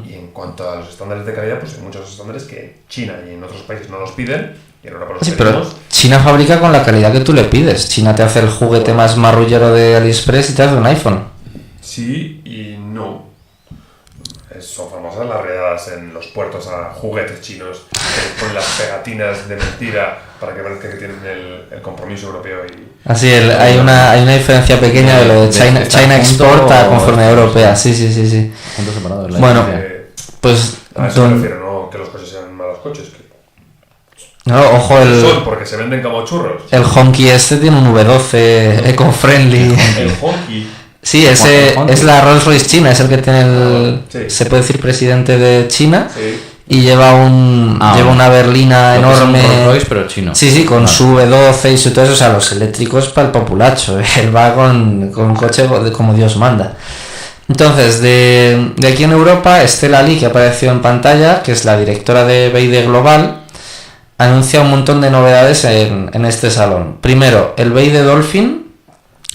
Y en cuanto a los estándares de calidad, pues hay muchos estándares que en China y en otros países no los piden y en Europa los tenemos. Pero China fabrica con la calidad que tú le pides. China te hace el juguete más marrullero de AliExpress y te hace un iPhone. Sí y no. Son famosas las redadas en los puertos a juguetes chinos que ponen las pegatinas de mentira para que parezca que tienen el compromiso europeo. Así, hay una diferencia pequeña de lo de China Export a conformidad europea. Sí. Puntos separados. Bueno, pues... A eso me refiero, no que los coches sean malos coches. No, ojo, son porque se venden como churros. El Honky este tiene un V12 eco-friendly. El Honky. Sí, ese es la Rolls Royce China, es el que tiene sí. Se puede decir presidente de China. Sí. Y lleva una berlina enorme. Es un Rolls Royce, pero chino. Sí, con su V12 y su todo eso, o sea, los eléctricos para el populacho. Él va con coche como Dios manda. Entonces, de aquí en Europa, Stella Lee, que apareció en pantalla, que es la directora de BYD Global, anuncia un montón de novedades en este salón. Primero, el BYD Dolphin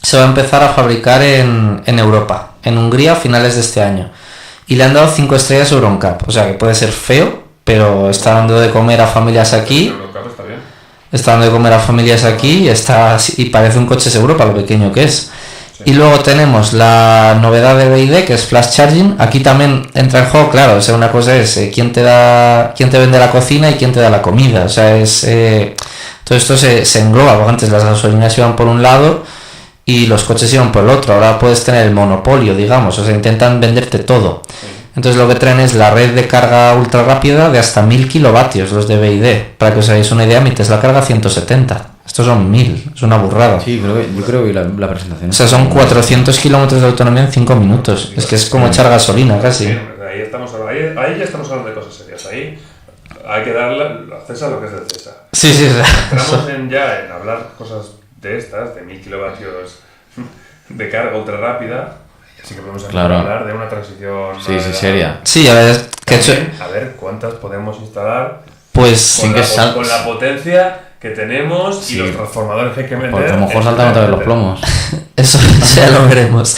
se va a empezar a fabricar en Europa, en Hungría a finales de este año. Y le han dado 5 estrellas Euroncap, o sea que puede ser feo, pero está dando de comer a familias aquí. Está bien. Está dando de comer a familias aquí y parece un coche seguro para lo pequeño que es. Sí. Y luego tenemos la novedad de BYD, que es Flash Charging. Aquí también entra en juego, claro, o sea, una cosa es quién te vende la cocina y quién te da la comida. O sea, todo esto se engloba, porque antes las gasolineras iban por un lado y los coches iban por el otro. Ahora puedes tener el monopolio, digamos, o sea, intentan venderte todo. Entonces lo que traen es la red de carga ultra rápida de hasta 1000 kilovatios, los de BYD. Para que os hagáis una idea, mi Tesla carga 170. Estos son 1000, es una burrada. Sí, yo creo que la presentación. O sea, son 400 kilómetros de autonomía en 5 minutos. Es que es como echar gasolina casi. Ahí ya estamos hablando de cosas serias. Ahí hay que darle a César lo que es del César. Sí. Entramos en hablar cosas de estas, de 1000 kilovatios de carga ultra rápida. Así que podemos hablar de una transición seria. Sí, a ver, a ver cuántas podemos instalar pues con la potencia que tenemos y los transformadores que hay que meter. Porque a lo mejor saltan otra vez los plomos. Eso ya lo veremos.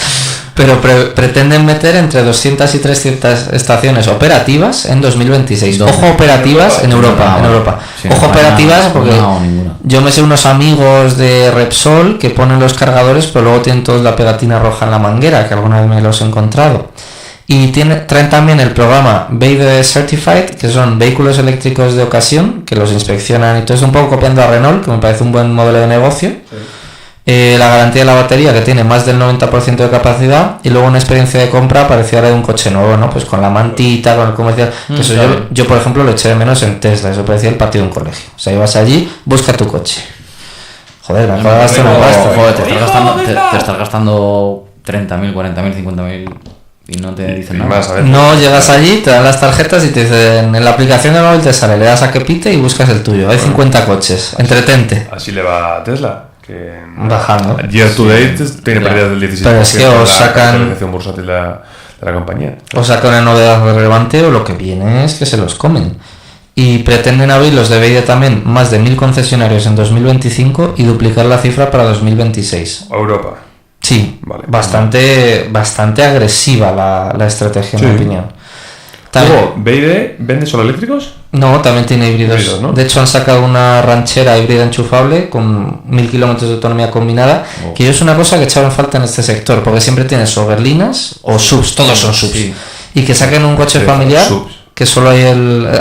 Pero pretenden meter entre 200 y 300 estaciones operativas en 2026. Ojo, operativas en Europa. Sí, ojo, operativas porque yo me sé unos amigos de Repsol que ponen los cargadores, pero luego tienen todos la pegatina roja en la manguera, que alguna vez me los he encontrado. Y traen también el programa BYD Certified, que son vehículos eléctricos de ocasión, que los inspeccionan y todo eso, un poco copiando a Renault, que me parece un buen modelo de negocio. Sí. la garantía de la batería, que tiene más del 90% de capacidad, y luego una experiencia de compra parecida a la de un coche nuevo, ¿no? Pues con la mantita, con el comercial. Que eso claro. yo, por ejemplo, lo eché de menos en Tesla. Eso parecía el patio de un colegio. O sea, ibas allí, busca tu coche. Joder, me acabo de gastar una pasta. Joder, te estás gastando 30.000, 40.000, 50.000 y no te dicen nada. Más, a ver. No, llegas allí, te dan las tarjetas y te dicen, en la aplicación de móvil te sale, le das a que pite y buscas el tuyo. Hay 50 coches, entretente. Así le va a Tesla. Que Bajando. Year to date tiene pérdidas del 16%. Pero es que os sacan- la capitalización bursátil de la compañía. O sacan una novedad relevante o lo que viene es que se los comen. Y pretenden abrir los de BYD también más de 1.000 concesionarios en 2025 y duplicar la cifra para 2026. Europa. Sí, Vale. bastante agresiva la estrategia, en mi Sí. opinión. También- Luego, ¿BYD vende solo eléctricos? No, también tiene híbridos. Híbridos, ¿no? De hecho, han sacado una ranchera híbrida enchufable con 1.000 kilómetros de autonomía combinada, que es una cosa que echaron falta en este sector, porque siempre tienes o berlinas o subs, todos son subs. Sí. Y que saquen un coche Sí, familiar, subs. que solo hay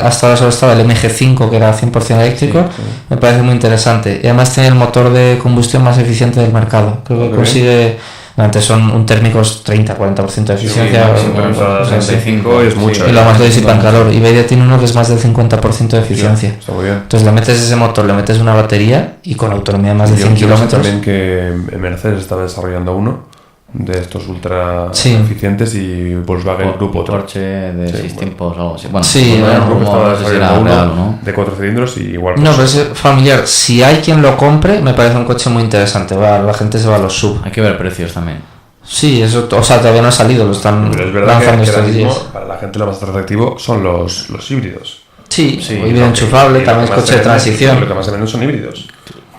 hasta ahora solo estaba el MG5, que era 100% eléctrico, me parece muy interesante. Y además tiene el motor de combustión más eficiente del mercado. Creo que Ok. consigue, antes son un térmicos 30-40% de eficiencia. máximo, pero para 65 es mucho. Y lo más lo disipan calor. Y BYD tiene uno que es más del 50% de eficiencia. Está muy bien. Entonces le metes ese motor, le metes una batería y con autonomía de más de Yo 100 sé kilómetros. también que Mercedes estaba desarrollando uno de estos ultra Sí. eficientes y Volkswagen Grupo otro. Porsche de Sí, 6 bueno. tiempos o algo así. Bueno, Sí, Volkswagen bueno, Grupo Grupo, estaba no sé si era desarrollando real, uno ¿no? de 4 cilindros y igual. No, pero es familiar. Si hay quien lo compre, me parece un coche muy interesante. La gente se va a los sub. Hay que ver precios también. Sí, eso, o sea, todavía no ha salido, lo están Pero es verdad lanzando que ahora estos mismo días. para la gente lo más atractivo son los híbridos. Sí, Sí, híbrido enchufable, Y también es lo que más coche de se vende- transición. Lo que más se venden son híbridos.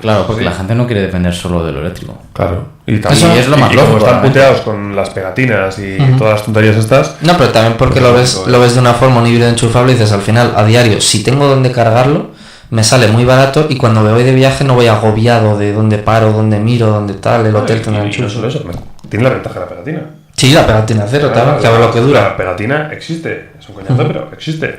Claro, porque Sí. la gente no quiere depender solo de lo eléctrico. Claro. Y Eso es lo más y como lógico, están realmente. puteados con las pegatinas y Ujú. todas las tonterías estas. No, pero también porque Pues lo ves de una forma, un híbrido enchufable, y dices al final, a diario, si tengo donde cargarlo, me sale muy barato y cuando me voy de viaje no voy agobiado de dónde paro, dónde miro, dónde tal, el hotel tendrá y no enchufe. solo eso, tiene la ventaja de la pegatina. Sí, la pegatina cero también, que a ver lo que dura. La pegatina existe. Es un coñazo, pero existe.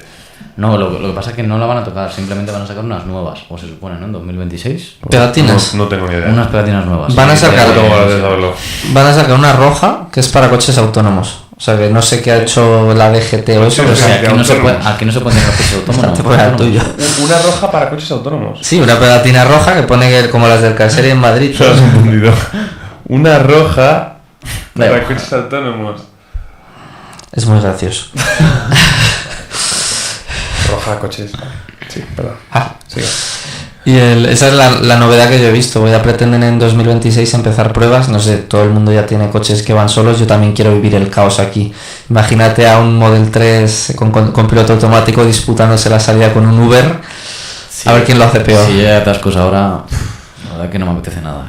No, lo que pasa es que no la van a tocar, simplemente van a sacar unas nuevas, o se supone, ¿no? En 2026. Pegatinas. No tengo ni idea. Unas pegatinas nuevas. Van a Sí, sacar- No tengo ganas de sí. saberlo. Van a sacar una roja que es para coches autónomos. O sea que no sé qué ha hecho la DGT o eso, pero O sea, sí. aquí no se puede, autónomos. aquí no se pueden tener coches autónomos. Te pone al tuyo. Una roja para coches autónomos. Sí, una pegatina roja que pone que, como las del Caseri en Madrid. Lo has entendido. Una roja para Vale. coches autónomos. Es muy gracioso. Roja coches. Sí, perdón. Ah. Sigue. Y esa es la novedad que yo he visto. Voy a pretender en 2026 empezar pruebas. No sé, todo el mundo ya tiene coches que van solos. Yo también quiero vivir el caos aquí. Imagínate a un Model 3 con piloto automático disputándose la salida con un Uber. A ver quién lo hace peor. Si ya hay atascos ahora, la verdad que no me apetece nada.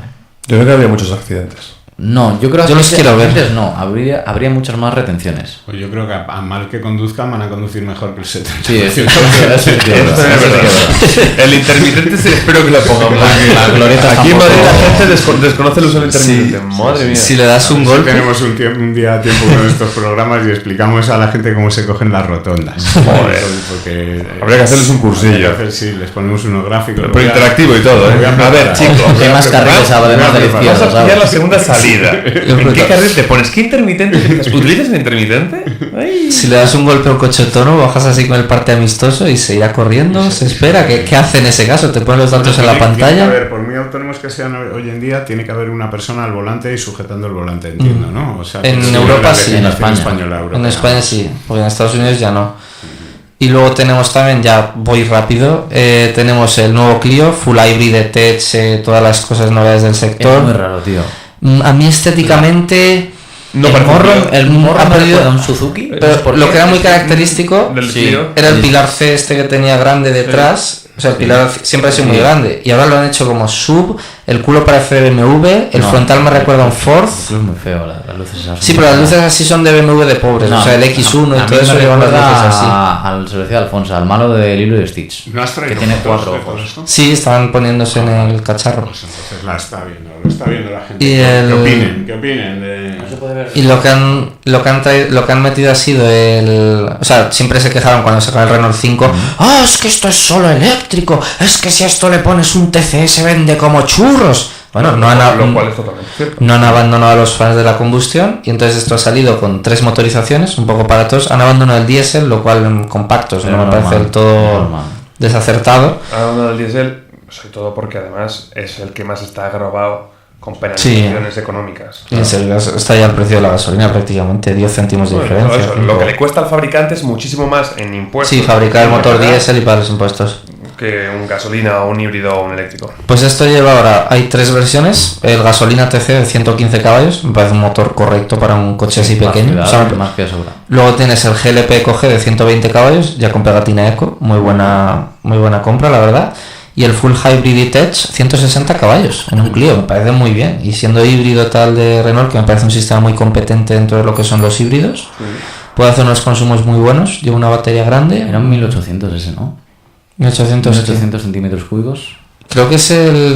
Yo creo que había muchos accidentes. No, yo creo Yo los quiero ver. accidentes no, habría muchas más retenciones. Pues yo creo que a mal que conduzcan van a conducir mejor que el 70%. Sí, eso es Eso también es verdad. El intermitente sí, espero que lo pongan. La glorieta Aquí en tampoco- Madrid la gente desconoce el uso del intermitente. Sí, Madre mía. Si le das un Sí, golpe. tenemos un día a tiempo con estos programas y explicamos a la gente cómo se cogen las rotondas. Joder. Porque, Habría que hacerles un cursillo. habría que hacer, sí, les ponemos unos gráficos. Pero interactivo y todo, ¿eh? Voy a A ver, preparar. chicos. Hay más carriles además de la izquierda, Vamos a pillar la ¿sabes? segunda salida. ¿En qué carril te pones? ¿Qué intermitente? ¿Utilizas el intermitente? Ay. Si le das un golpe a un coche autónomo, bajas así con el parte amistoso y se irá corriendo, se espera. ¿Qué hace en ese caso? ¿Te ponen los datos en la Tiene que pantalla? haber, por muy autónomos que sean hoy en día, tiene que haber una persona al volante y sujetando el volante, entiendo, ¿no? O sea, En que Europa la sí, legislación en España. española, europea. En España sí, porque en Estados Unidos ya no. Y luego tenemos también, ya voy rápido, tenemos el nuevo Clio, Full Hybrid, Tech, todas las cosas novedades del Es sector. muy raro, tío. A mí estéticamente... No el parece un morro, Clio. el morro ha me perdido- recuerda a un Suzuki. Pero ¿Por lo qué? que era muy característico Del Sí. Clio. era el pilar C este que tenía grande detrás. O sea, el pilar siempre ha sido muy grande. Y ahora lo han hecho como sub, el culo parece de BMW, el No, frontal me recuerda a un Ford. Eso es muy feo, las luces esas. Sí, pero las luces así son de BMW de pobres. No, o sea, el X1 a y mí todo eso me llevan las luces recuerda así. al se lo decía Alfonso, al malo de Lilo y Stitch. ¿No has traído que tiene fotos 4 de todo ojos. esto? Sí, estaban poniéndose en el cacharro. Pues entonces la está viendo, lo está viendo la gente. Y ¿Qué el- opinen? ¿Qué opinen? De... Y lo que han metido ha sido o sea, siempre se quejaron cuando sacaron el Renault 5. Es que esto es solo eléctrico. Es que si a esto le pones un TCS vende como churros. Bueno, lo cual es totalmente cierto. no han abandonado a los fans de la combustión y entonces esto ha salido con 3 motorizaciones, un poco para todos. Han abandonado el diésel, lo cual en compactos no me parece del todo desacertado. Han abandonado el diésel, sobre todo porque además es el que más está agravado con penalizaciones económicas. Y está ya el precio de la gasolina prácticamente 10 céntimos de diferencia. Eso, lo que le cuesta al fabricante es muchísimo más en impuestos. Sí, fabricar el motor diésel y pagar los impuestos. Que un gasolina, un híbrido o un eléctrico. Pues esto lleva ahora, hay 3 versiones. El gasolina TC de 115 caballos, me parece un motor correcto para un coche así pequeño. Más que sobra. Luego tienes el GLP EcoG de 120 caballos, ya con pegatina Eco, muy buena compra la verdad. Y el Full Hybrid E-Tech 160 caballos en un Clio, me parece muy bien. Y siendo híbrido tal de Renault, que me parece un sistema muy competente dentro de lo que son los híbridos, puede hacer unos consumos muy buenos, lleva una batería grande. Era un 1800 ese, ¿no? 1800 centímetros cúbicos. Creo que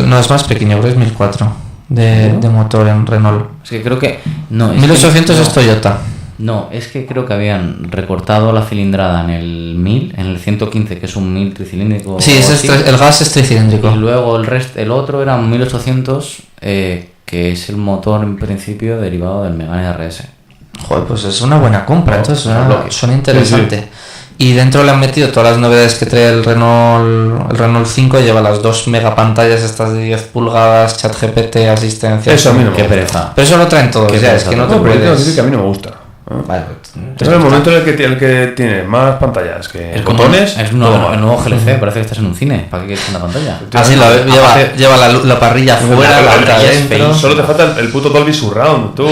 no es más pequeño, creo que es 1004 de motor en Renault. Es que creo que... No, 1800 es Toyota. No, es que creo que habían recortado la cilindrada en el 1000, en el 115, que es un 1000 tricilíndrico. Sí, el gas es tricilíndrico. Y luego el otro era un 1800, que es el motor en principio derivado del Megane RS. Joder, pues es una buena compra, entonces suena interesante. Sí. Y dentro le han metido todas las novedades que trae el Renault 5, lleva las 2 megapantallas estas de 10 pulgadas, ChatGPT, asistencia. Eso a mí no me Qué gusta. pereza. Pero eso lo traen todos, ya, es que no te No, pero yo tengo que puedes... decir que a mí no me gusta. Vale, Es el momento en el que tiene más pantallas que Es botones. es el nuevo GLC, parece que estás en un cine. ¿Para qué quieres una pantalla? Así lleva la parrilla fuera, la otra dentro. Solo te falta el puto Dolby Surround, tú.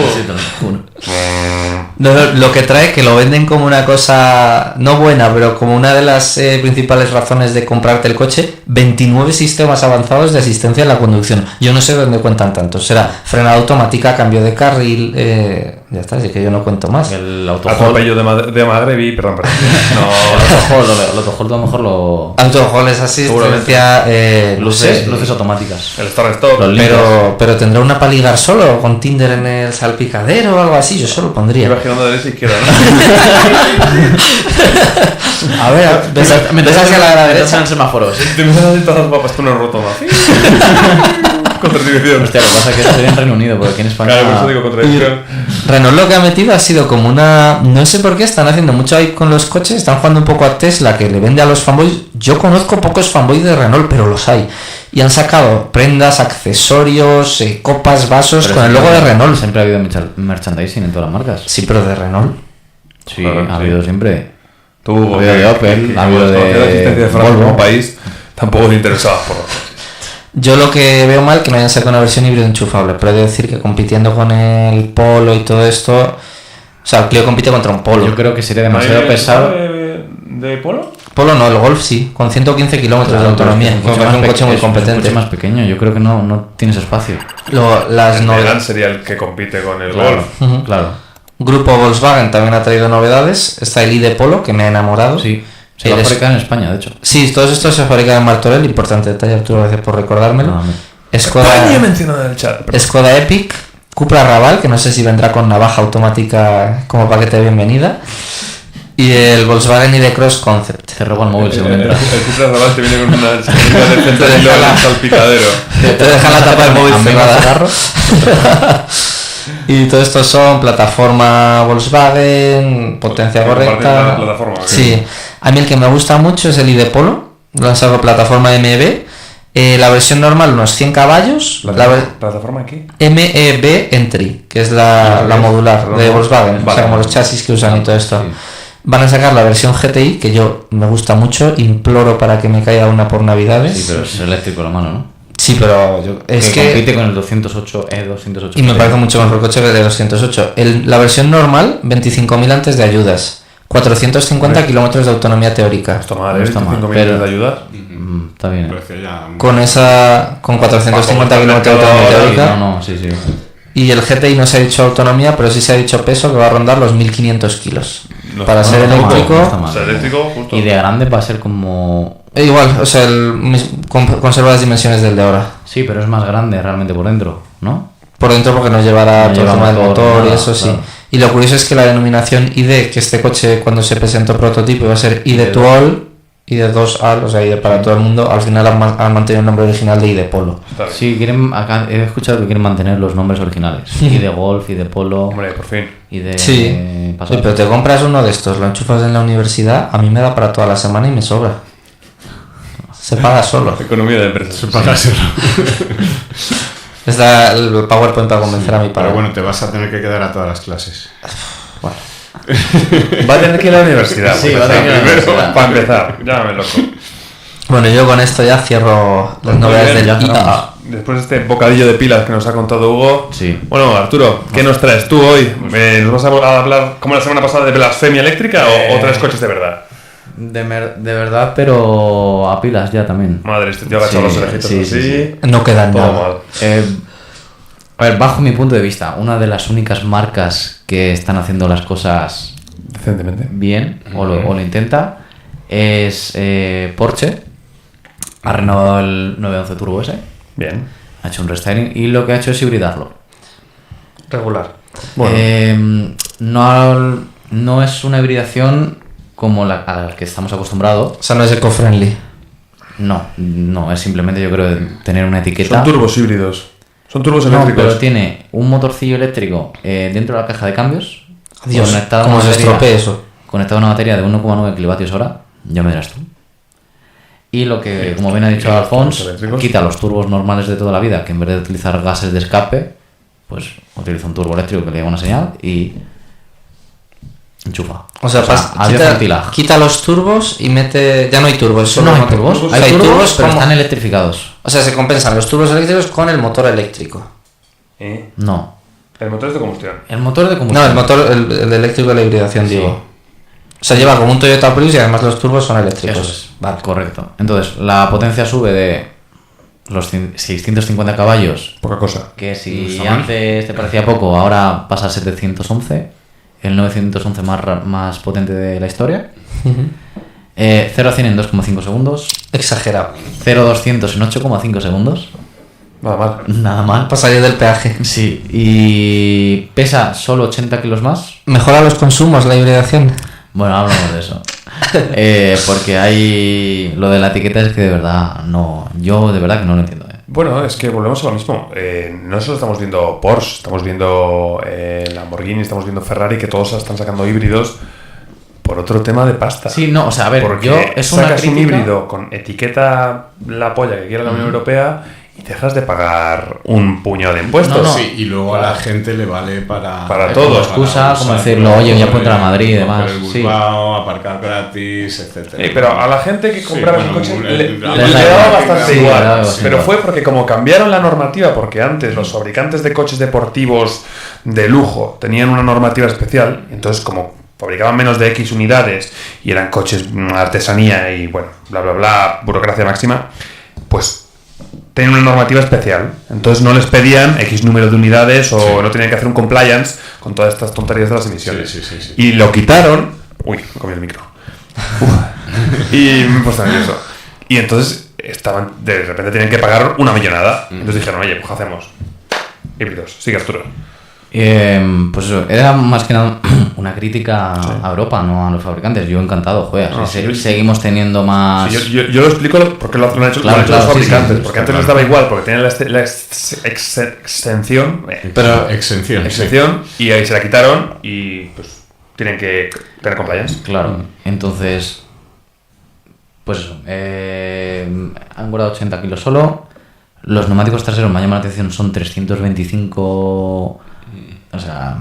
Lo que trae que lo venden como una cosa no buena, pero como una de las principales razones de comprarte el coche, 29 sistemas avanzados de asistencia en la conducción. Yo no sé dónde cuentan tantos. Será frenada automática, cambio de carril, ya está, así que yo no cuento más. El autohold. Atropello de Magrevi, perdón. No, el autohold a lo mejor lo... Autohold es asistencia, Luces automáticas. El Start Stop. Los limpios. pero tendrá una para ligar solo, con Tinder en el salpicadero o algo así, yo solo pondría. Iba girando de derecha a izquierda, ¿no? A ver, ves hacia la derecha. en semáforos. Te empiezas a decir todas las papas, tú no has roto más. Contradicción. Hostia, lo que pasa es que eso sería en Reino Unido, porque aquí en España... Claro, por eso digo contradicción. Renault lo que ha metido ha sido como una... No sé por qué están haciendo mucho ahí con los coches, están jugando un poco a Tesla, que le vende a los fanboys. Yo conozco pocos fanboys de Renault, pero los hay. Y han sacado prendas, accesorios, copas, vasos Pero con el logo de Renault. Siempre ha habido merchandising en todas las marcas. Sí, pero de Renault. Sí, Claro, ha habido siempre. Tú, Ha habido de Opel, ha habido la existencia de de Francia Volvo. como país, tampoco te interesabas por los coches. Yo lo que veo mal que no hayan sacado una versión híbrido enchufable, pero he de decir que compitiendo con el Polo y todo esto, o sea, el Clio compite contra un Polo. Yo creo que sería demasiado pesado. ¿De Polo? Polo no, el Golf sí, con 115 kilómetros de autonomía, que me parece un coche muy competente. Es un coche más pequeño, yo creo que no tienes espacio. Las El Megane novedades. sería el que compite con el Claro, Golf. claro. Grupo Volkswagen también ha traído novedades. Está el ID Polo, que me ha enamorado. Sí, se va a fabricar en España, de hecho. Sí, todos estos se fabrican en Martorell. Importante detalle, Arturo, gracias por recordármelo. No, España mencionada en el chat. Pero... Skoda Epic, Cupra Raval, que no sé si vendrá con navaja automática como paquete de bienvenida. Y el Volkswagen ID Cross Concept. Te roba el móvil según El entras. Cupra Raval te viene con una salida de fentanilo en el salpicadero. Te deja la tapa del móvil Amigo cerrada. cigarro. Y todo esto son plataforma Volkswagen, potencia Sí, parte de la correcta. plataforma, ¿ok? Sí, a mí el que me gusta mucho es el ID Polo, lanzado plataforma MEB. La versión normal unos 100 caballos, ¿Plataforma aquí? MEB Entry, que es la modular de Volkswagen, o Vale. sea, como los chasis que usan y todo esto. Sí. Van a sacar la versión GTI, que yo me gusta mucho, imploro para que me caiga una por Navidades. Sí, pero es eléctrico la mano, ¿no? Sí, pero es que compite con el 208 E208. y me parece mucho mejor coche que el de 208. La versión normal, 25.000 antes de ayudas, 450 kilómetros de autonomía teórica. Está mal, No está mal, 25 pero- millones de ayudas. Está bien. Precio ya... Con 450 kilómetros de autonomía ahora, teórica. No, sí. Y el GTI no se ha dicho autonomía, pero sí se ha dicho peso, que va a rondar los 1.500 kilos. No Para está ser mal, eléctrico, no está mal. O sea, eléctrico, justo. Y de grande va a ser como... igual, o sea, conserva las dimensiones del de ahora. Sí, pero es más grande realmente por dentro, ¿no? Por dentro porque nos llevará No todo el lleva tema del motor, motor y nada, eso sí. claro. Y lo curioso es que la denominación ID, que este coche cuando se presentó prototipo iba a ser ID to All, ID 2AL, o sea, ID para todo el mundo, al final han mantenido el nombre original de ID Polo. Está bien. Sí, acá he escuchado que quieren mantener los nombres originales. Y de golf, y de polo, Hombre, por fin. y de Sí, pasado. pero te compras uno de estos, lo enchufas en la universidad, a mí me da para toda la semana y me sobra. Se paga solo. Economía de empresas. Para serlo. Es el PowerPoint para convencer a mi padre. Pero bueno, te vas a tener que quedar a todas las clases. Bueno. Va a tener que ir a la universidad. Sí, pues, va a tener que ir a la primero, universidad. para empezar. Llámame loco. Bueno, yo con esto ya cierro las novedades del ya cerramos. IAA. Después de este bocadillo de pilas que nos ha contado Hugo. Sí. Bueno, Arturo, ¿qué nos traes tú hoy? ¿Nos vas a hablar como la semana pasada de blasfemia eléctrica o traes coches de verdad? De verdad, pero a pilas ya también. Madre, este tío ha agachado los orejitos sí, así. sí, No queda Todo nada. mal. A ver, bajo mi punto de vista, una de las únicas marcas que están haciendo las cosas Decentemente. bien, o lo intenta, es Porsche. Ha renovado el 911 Turbo S, Bien. ha hecho un restyling y lo que ha hecho es hibridarlo. Regular. Bueno. No es una hibridación como a la que estamos acostumbrados. O sea, no es eco-friendly. No, es simplemente yo creo tener una etiqueta. Son turbos híbridos. Son turbos No, eléctricos. pero tiene un motorcillo eléctrico dentro de la caja de cambios. Adiós, conectado a ¿cómo una se batería- estropee eso? Conectado a una batería de 1,9 kWh, ya me dirás tú. Y lo que, como bien ha dicho los Alfonso, turbos eléctricos. quita los turbos normales de toda la vida, que en vez de utilizar gases de escape, pues utiliza un turbo eléctrico que le lleva una señal y enchufa. O sea, adiós ventilaje. quita los turbos y mete... Ya no hay turbos, No solo hay motor. turbos, O sea, hay turbos, pero como- están electrificados. O sea, se compensan los turbos eléctricos con el motor eléctrico. No. El motor es de combustión. El motor de No, combustión. el motor, el eléctrico de la hibridación, Sí. digo. O sea, lleva como un Toyota Prius y además los turbos son eléctricos. Eso es. Vale, correcto. Entonces, la potencia sube de los 650 caballos, Poca cosa. que si está mal. antes te parecía poco, ahora pasa a 711, el 911 más potente de la historia. 0 a 100 en 2,5 segundos, Exagerado. 0 a 200 en 8,5 segundos, Nada mal. nada mal. Pasaría del peaje. Sí, y pesa solo 80 kilos más. Mejora los consumos la hibridación. Bueno, hablamos de eso. Porque hay... Lo de la etiqueta es que de verdad no... Yo de verdad que no lo entiendo. Bueno, es que volvemos a lo mismo. No solo estamos viendo Porsche, estamos viendo Lamborghini, estamos viendo Ferrari, que todos están sacando híbridos por otro tema de pasta. Sí, no, o sea, a ver, Porque yo es una sacas un crítica... híbrido con etiqueta la polla que quiera la Unión Europea y dejas de pagar un puñado de impuestos. No, Sí, y luego a la gente le vale para todo, como excusa, como decirlo, oye, ya puedo entrar a Madrid y demás, El sí. Bilbao, aparcar gratis, etcétera. Pero a la gente que compraba bueno, el coche le- le le- daba les da bastante igual. igual. Sí, le da igual. Pero fue porque como cambiaron la normativa, porque antes los fabricantes de coches deportivos de lujo tenían una normativa especial, entonces como fabricaban menos de X unidades y eran coches artesanía y bueno, bla bla bla, burocracia máxima, pues tenían una normativa especial. Entonces no les pedían X número de unidades o no tenían que hacer un compliance con todas estas tonterías de las emisiones. Sí. Y lo quitaron. Uy, me comí el micro. Y me he puesto nervioso. Y entonces de repente tenían que pagar una millonada. Entonces dijeron, oye, pues ¿qué hacemos? Híbridos. Sigue, Arturo. Pues eso, era más que nada una crítica a Europa, no a los fabricantes. Yo encantado, joder. No, si sí, yo- seguimos teniendo más... Sí, yo lo explico porque lo han hecho, Claro, lo han hecho claro, los sí, sí, fabricantes. sí, porque está antes les claro. daba igual, porque tenían la exención. Pero exención. Exención. Y ahí se la quitaron y pues tienen que tener compliance. Claro, entonces... Pues eso, han guardado 80 kilos solo. Los neumáticos traseros me llaman la atención, son 325. O sea,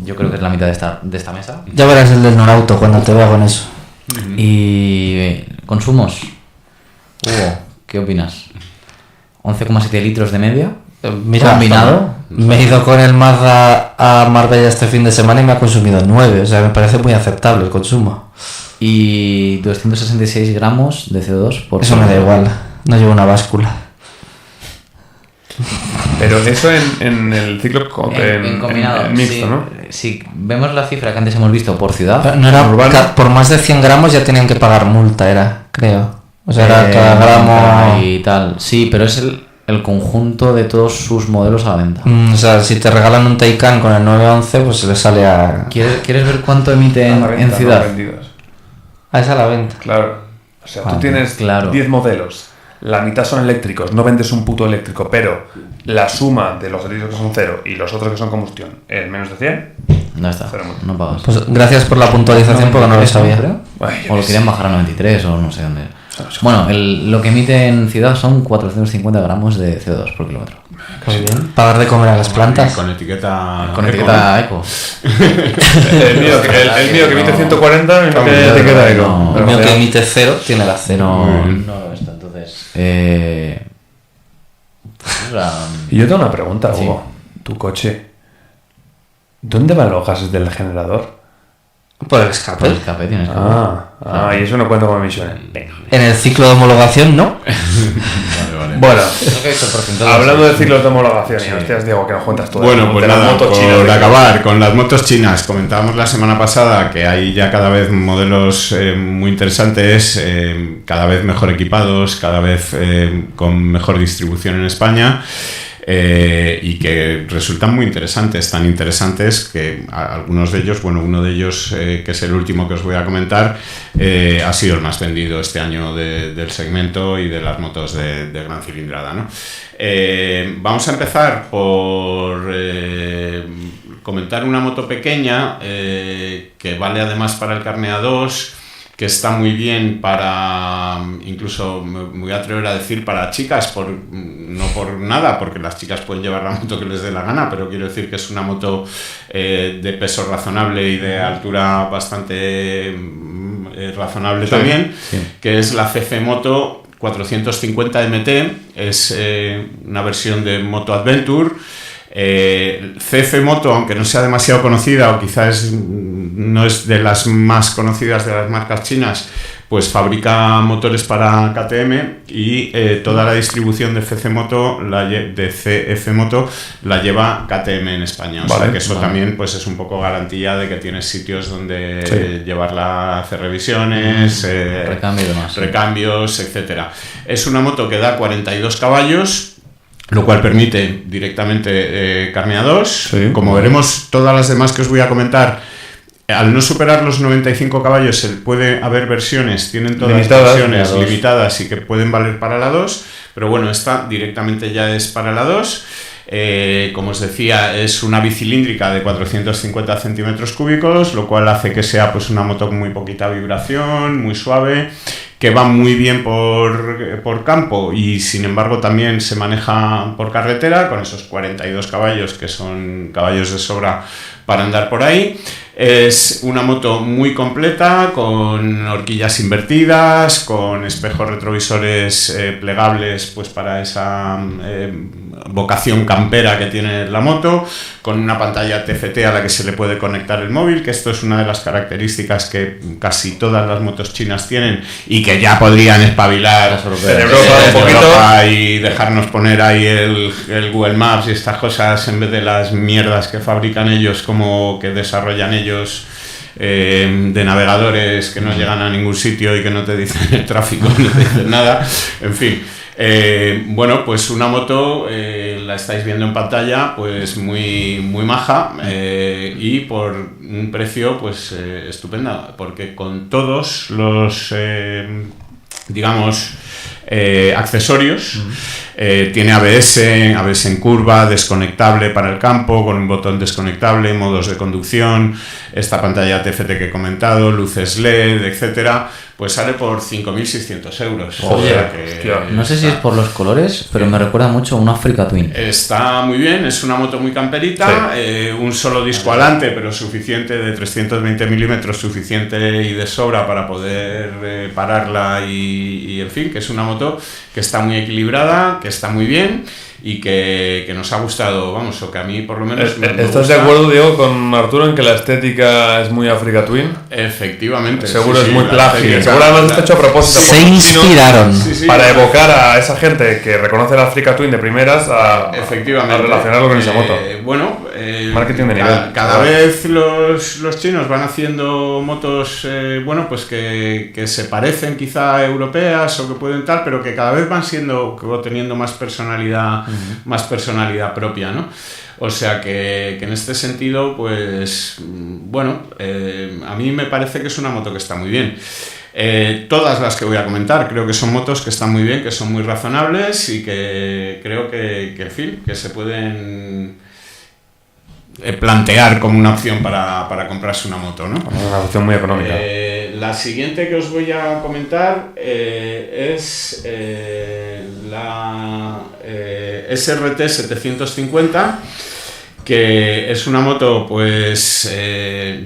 yo creo que es la mitad de esta mesa. Ya verás el del Norauto cuando te vea con eso. Y consumos. Hugo, ¿qué opinas? 11,7 litros de media. Mira, combinado. me he ido con el Mazda a Marbella este fin de semana y me ha consumido 9. O sea, me parece muy aceptable el consumo. Y 266 gramos de CO2 por Eso me da igual. No llevo una báscula. Pero eso en el ciclo En combinado. en mixto, sí, ¿no? Si vemos la cifra que antes hemos visto por ciudad, No era, urbano. por más de 100 gramos ya tenían que pagar multa, creo. O sea, era cada gramo... y tal. Sí, pero es el conjunto de todos sus modelos a la venta. O sea, si te regalan un Taycan con el 911, pues se le sale a... ¿Quieres ver cuánto emite A la en venta, ciudad? no vendidos. A esa la venta. Claro. O sea, tú tienes claro. 10 modelos, la mitad son eléctricos, no vendes un puto eléctrico, pero la suma de los eléctricos que son 0 y los otros que son combustión es menos de 100. No está, no pagas. Pues gracias por la puntualización porque no lo sabía. Ay, O lo querían bajar a 93 o no sé dónde. Bueno, lo que emite en ciudad son 450 gramos de CO2 por kilómetro. Muy bien. Para dar de comer a las plantas. Con etiqueta Con eco, etiqueta eco. El mío que emite 140, el mío que etiqueta eco. No, El mío que emite 0 tiene la 0. No esto, entonces. O sea, Y yo tengo una pregunta, Sí. Hugo. Tu coche, ¿dónde van los gases del generador? Por el escape. por el escape tienes que. Y eso no cuenta como emisiones. Venga. En el ciclo de homologación no. Vale. Bueno, Creo que esto porcentaje hablando sí. de ciclos de homologación, y hostias, Diego, que nos cuentas todo. Bueno, pues de las nada, motos chinas, por de- acabar con las motos chinas, comentábamos la semana pasada que hay ya cada vez modelos muy interesantes, cada vez mejor equipados, cada vez con mejor distribución en España. Y que resultan muy interesantes, tan interesantes que algunos de ellos, bueno, uno de ellos, que es el último que os voy a comentar, ha sido el más vendido este año del segmento y de las motos de gran cilindrada, ¿no? Vamos a empezar por comentar una moto pequeña que vale además para el carné A2, que está muy bien para, incluso me voy a atrever a decir para chicas, no por nada, porque las chicas pueden llevar la moto que les dé la gana, pero quiero decir que es una moto de peso razonable y de altura bastante razonable también, que es la CC Moto 450 MT, es una versión de Moto Adventure. CF Moto, aunque no sea demasiado conocida o quizás no es de las más conocidas de las marcas chinas, pues fabrica motores para KTM y toda la distribución de CF Moto la lleva KTM en España. O sea que eso también pues es un poco garantía de que tienes sitios donde llevarla a hacer revisiones, Recambio y demás. recambios, etcétera. Es una moto que da 42 caballos, lo cual permite directamente carne A2. Sí. Como veremos, todas las demás que os voy a comentar, al no superar los 95 caballos, puede haber versiones, tienen todas Limitadas, versiones la 2. limitadas y que pueden valer para la 2, pero bueno, esta directamente ya es para la 2. Como os decía, es una bicilíndrica de 450 centímetros cúbicos, lo cual hace que sea pues una moto con muy poquita vibración, muy suave, que va muy bien por campo y sin embargo también se maneja por carretera con esos 42 caballos que son caballos de sobra para andar por ahí. Es una moto muy completa, con horquillas invertidas, con espejos retrovisores plegables pues para esa vocación campera que tiene la moto, con una pantalla TFT a la que se le puede conectar el móvil, que esto es una de las características que casi todas las motos chinas tienen y que ya podrían espabilar Las europeas. En Europa un poquito. Europa y dejarnos poner ahí el Google Maps y estas cosas en vez de las mierdas que fabrican ellos, como que desarrollan ellos, de navegadores que no llegan a ningún sitio y que no te dicen el tráfico, no te dicen nada, en fin. Bueno, pues una moto, la estáis viendo en pantalla, pues muy, muy maja, y por un precio pues estupenda, porque con todos los digamos accesorios, tiene ABS en curva, desconectable para el campo, con un botón desconectable, modos de conducción, esta pantalla TFT que he comentado, luces LED, etcétera, pues sale por 5.600 euros. Oye, O sea que hostia. No sé si es por los colores, pero me recuerda mucho a un Africa Twin. está muy bien, es una moto muy camperita, un solo disco alante, pero suficiente, de 320 milímetros, suficiente y de sobra para poder pararla y en fin, que es una moto que está muy equilibrada, que está muy bien y que nos ha gustado, vamos, o que a mí por lo menos me ¿Estás gusta. de acuerdo, Diego, con Arturo en que la estética es muy Africa Twin? Efectivamente. Seguro sí, es muy la plagio. estética, Seguro además está hecho a propósito Se por los chinos, inspiraron. Sí, sí, para evocar a esa gente que reconoce la Africa Twin de primeras a efectivamente, relacionarlo con esa moto. Bueno, Marketing de nivel. cada vez los chinos van haciendo motos, bueno, pues que se parecen quizá a europeas o que pueden tal, pero que cada vez van siendo o teniendo más personalidad propia, ¿no? O sea que en este sentido, pues bueno, a mí me parece que es una moto que está muy bien. Todas las que voy a comentar creo que son motos que están muy bien, que son muy razonables y que creo que en fin, que se pueden plantear como una opción para comprarse una moto, ¿no? Una opción muy económica. La siguiente que os voy a comentar es la SRT 750, que es una moto pues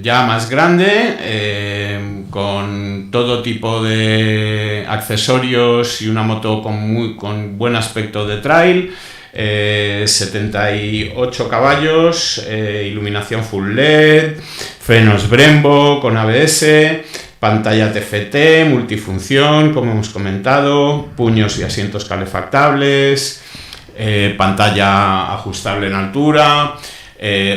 ya más grande, con todo tipo de accesorios y una moto con buen aspecto de trail. 78 caballos, iluminación full LED, frenos Brembo con ABS, pantalla TFT, multifunción, como hemos comentado, puños y asientos calefactables, pantalla ajustable en altura,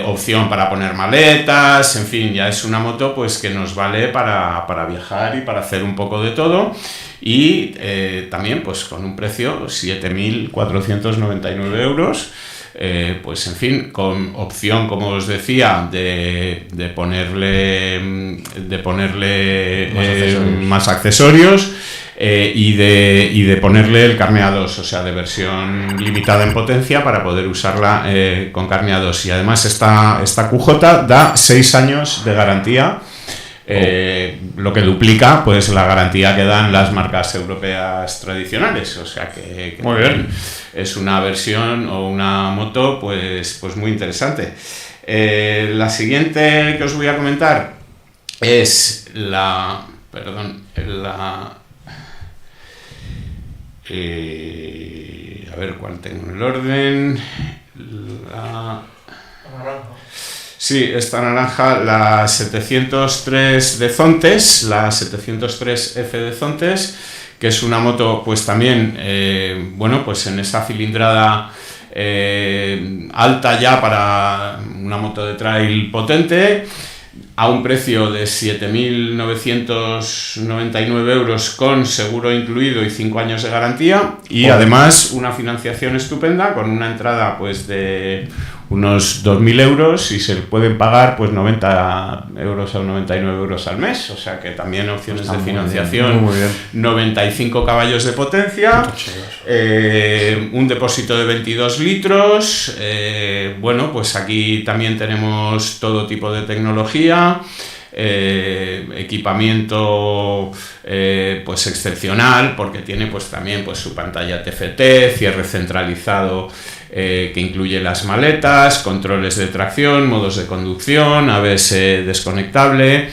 opción para poner maletas, en fin, ya es una moto pues que nos vale para viajar y para hacer un poco de todo. Y también pues con un precio 7.499 euros, pues en fin, con opción, como os decía, de ponerle más accesorios, y de ponerle el carné A2, o sea, de versión limitada en potencia para poder usarla con carné A2. Y además esta QJ da 6 años de garantía. Lo que duplica pues la garantía que dan las marcas europeas tradicionales, o sea que muy bien. Es una versión o una moto pues muy interesante. La siguiente que os voy a comentar es a ver cuál tengo en el orden. Sí, esta naranja, la 703 de Zontes, la 703F de Zontes, que es una moto pues también, bueno, pues en esa cilindrada alta ya para una moto de trail potente, a un precio de 7.999 euros con seguro incluido y 5 años de garantía, y además una financiación estupenda con una entrada pues de unos 2.000 euros y se pueden pagar pues 90 euros o 99 euros al mes, o sea que también opciones de financiación, muy bien. 95 caballos de potencia, un depósito de 22 litros, bueno, pues aquí también tenemos todo tipo de tecnología, equipamiento pues excepcional, porque tiene pues también pues su pantalla TFT, cierre centralizado que incluye las maletas, controles de tracción, modos de conducción, ABS desconectable,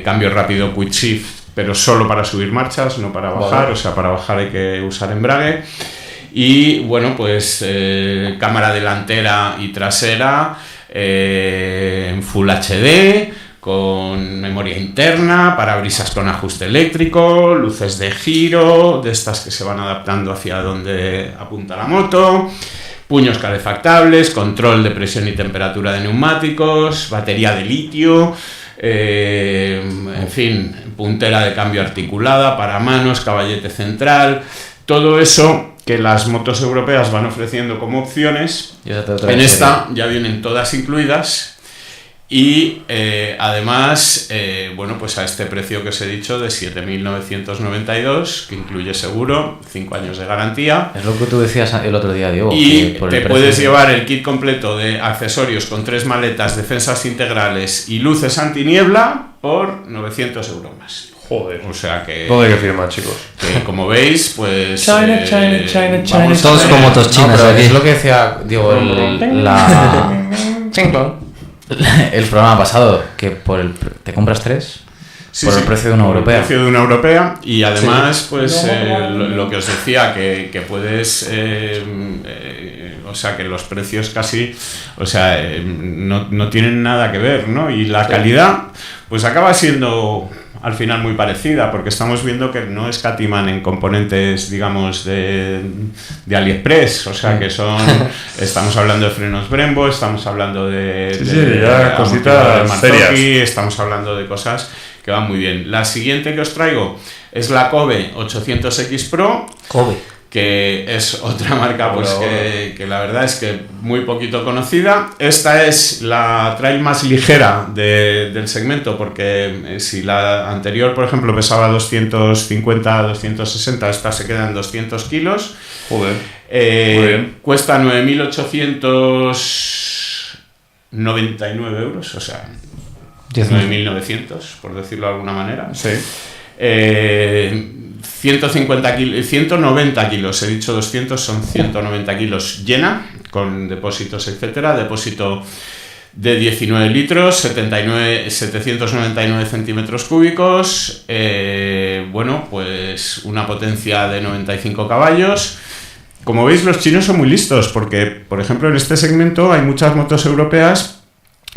cambio rápido quick shift, pero solo para subir marchas, no para bajar, vale. O sea, para bajar hay que usar embrague. Y bueno, pues cámara delantera y trasera en Full HD, con memoria interna, parabrisas con ajuste eléctrico, luces de giro, de estas que se van adaptando hacia donde apunta la moto, puños calefactables, control de presión y temperatura de neumáticos, batería de litio, en fin, puntera de cambio articulada, paramanos, caballete central, todo eso que las motos europeas van ofreciendo como opciones. En esta ya vienen todas incluidas. Y además, bueno, pues a este precio que os he dicho de 7.992, que incluye seguro, 5 años de garantía. Es lo que tú decías el otro día, Diego. Y te puedes llevar el kit completo de accesorios con 3 maletas, defensas integrales y luces antiniebla por 900 euros más. Joder. O sea que... Todo hay que firmar, chicos. Que como veis, pues... China. Todos con motos chinas aquí. Es lo que decía, Diego, el programa pasado, que te compras 3 por el precio de una europea. El precio de una europea, y además, pues lo que os decía, que puedes, o sea, que los precios casi, o sea, no tienen nada que ver, ¿no? Y la calidad, pues acaba siendo al final muy parecida, porque estamos viendo que no escatiman en componentes, digamos, de AliExpress, o sea, que estamos hablando de frenos Brembo, estamos hablando de cositas serias, estamos hablando de cosas que van muy bien. La siguiente que os traigo es la Kobe 800X Pro. que es otra marca pues que la verdad es que muy poquito conocida. Esta es la trail más ligera del segmento, porque si la anterior, por ejemplo, pesaba 250, 260, esta se queda en 200 kilos. Joder. Muy bien. Cuesta 9.899 euros, o sea, 9.900, por decirlo de alguna manera. Sí. 190 kilos, he dicho 200, son 190 kilos llena, con depósitos, etcétera. Depósito de 19 litros, 799 centímetros cúbicos. Bueno, pues una potencia de 95 caballos. Como veis, los chinos son muy listos, porque, por ejemplo, en este segmento hay muchas motos europeas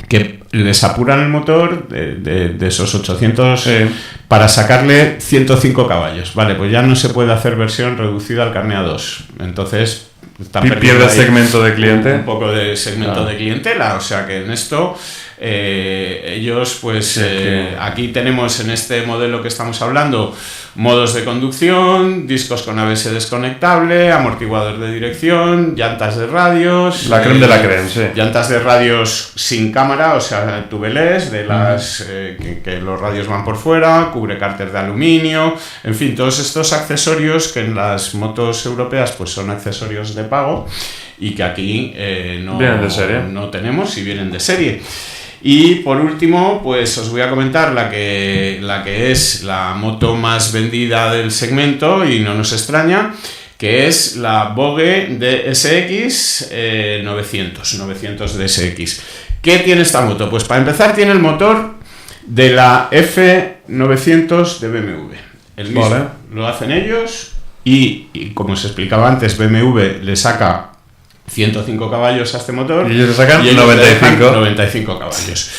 que les apuran el motor de esos 800 para sacarle 105 caballos. Vale, pues ya no se puede hacer versión reducida al carné A2. Entonces, pierde el segmento de cliente. Un poco de segmento de clientela. O sea que en esto ellos, pues aquí tenemos en este modelo que estamos hablando modos de conducción, discos con ABS desconectable, amortiguador de dirección, llantas de radios. La creme de la creme, sí. Llantas de radios sin cámara, o sea, tubeless, de las que los radios van por fuera, cubre cárter de aluminio, en fin, todos estos accesorios que en las motos europeas pues son accesorios de pago y que aquí no tenemos y vienen de serie. Y por último, pues os voy a comentar la que es la moto más vendida del segmento, y no nos extraña, que es la Vogue DSX 900 DSX. ¿Qué tiene esta moto? Pues para empezar tiene el motor de la F900 de BMW. El mismo, vale. Lo hacen ellos y como os explicaba antes, BMW le saca 105 caballos a este motor y ellos le sacan 95 caballos.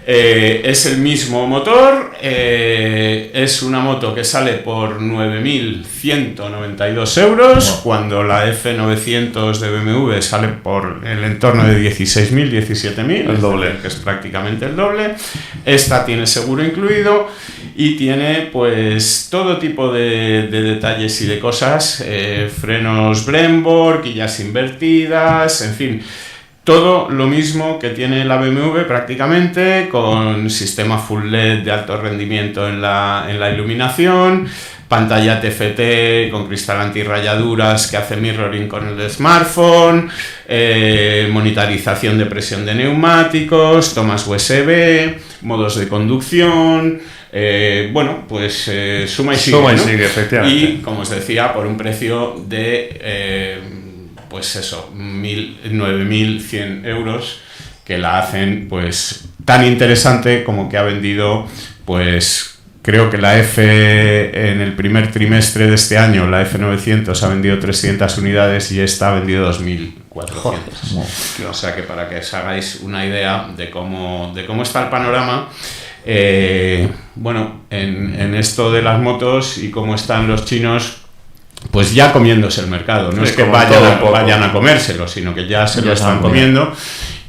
Es el mismo motor, es una moto que sale por 9.192 euros, cuando la F900 de BMW sale por el entorno de 16.000, 17.000, el doble, que es prácticamente el doble. Esta tiene seguro incluido y tiene pues todo tipo de detalles y de cosas, frenos Brembo, quillas invertidas, en fin, todo lo mismo que tiene la BMW prácticamente, con sistema full LED de alto rendimiento en la iluminación, pantalla TFT con cristal antirrayaduras que hace mirroring con el smartphone, monitorización de presión de neumáticos, tomas USB, modos de conducción. Bueno, pues suma y sigue, ¿no? Efectivamente. Y como os decía, por un precio de pues eso, 9.100 euros, que la hacen pues tan interesante como que ha vendido, pues creo que la F en el primer trimestre de este año, la F900 ha vendido 300 unidades y esta ha vendido 2.400. O sea que para que os hagáis una idea de cómo está el panorama, bueno, en esto de las motos y cómo están los chinos, pues ya comiéndose el mercado. No es que vayan a comérselo, sino que ya se lo están comiendo,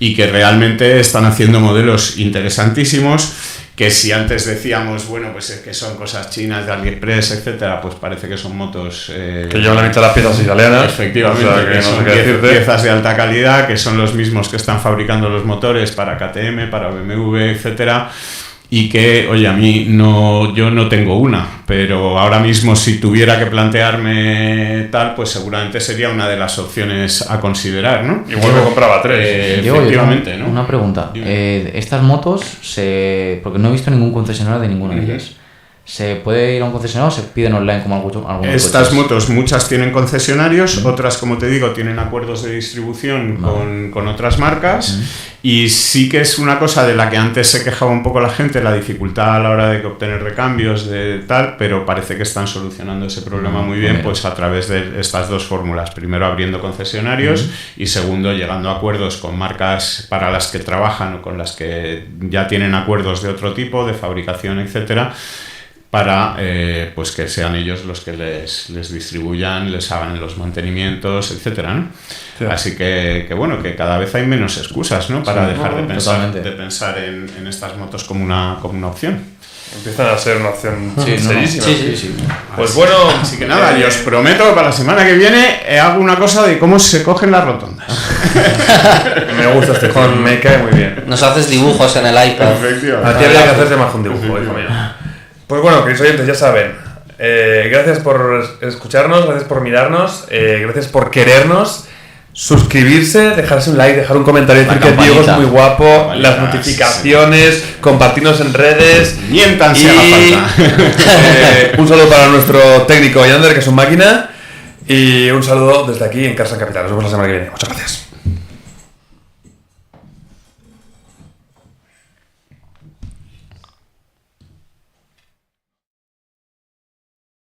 y que realmente están haciendo modelos interesantísimos, que si antes decíamos, bueno, pues es que son cosas chinas de AliExpress, etcétera, pues parece que son motos que llevan la mitad de las piezas italianas. Efectivamente, o sea, que son piezas de alta calidad, que son los mismos que están fabricando los motores para KTM, para BMW, etcétera. Y que, oye, a mí yo no tengo una, pero ahora mismo si tuviera que plantearme tal, pues seguramente sería una de las opciones a considerar, ¿no? Igual me compraba 3. Efectivamente, ¿no? Una pregunta. Estas motos, porque no he visto ningún concesionario de ninguna de ellas. ¿Se puede ir a un concesionario o se piden online como algunos Estas coches? Motos, muchas tienen concesionarios, otras, como te digo, tienen acuerdos de distribución con otras marcas, y sí que es una cosa de la que antes se quejaba un poco la gente, la dificultad a la hora de obtener recambios de tal, pero parece que están solucionando ese problema muy bien, pues a través de estas dos fórmulas: primero abriendo concesionarios y segundo llegando a acuerdos con marcas para las que trabajan o con las que ya tienen acuerdos de otro tipo, de fabricación, etcétera, para pues que sean ellos los que les distribuyan, les hagan los mantenimientos, etcétera, ¿no? Sí. Así que bueno, que cada vez hay menos excusas, ¿no? Para dejar de pensar en estas motos como una opción. Empiezan a ser una opción Sí, no, serísima. sí. Pues bueno... Así que nada, y os prometo que para la semana que viene hago una cosa de cómo se cogen las rotondas. Me gusta este con me cae muy bien. Nos haces dibujos en el iPad. A ti habría que hacerte más un dibujo, hijo mío. Pues bueno, queridos oyentes, ya saben. Gracias por escucharnos, gracias por mirarnos, gracias por querernos. Suscribirse, dejarse un like, dejar un comentario, decir que Diego es muy guapo, las notificaciones, compartirnos en redes. Mientan si haga falta. Un saludo para nuestro técnico Yander, que es un máquina. Y un saludo desde aquí en Carsan Capital. Nos vemos la semana que viene. Muchas gracias.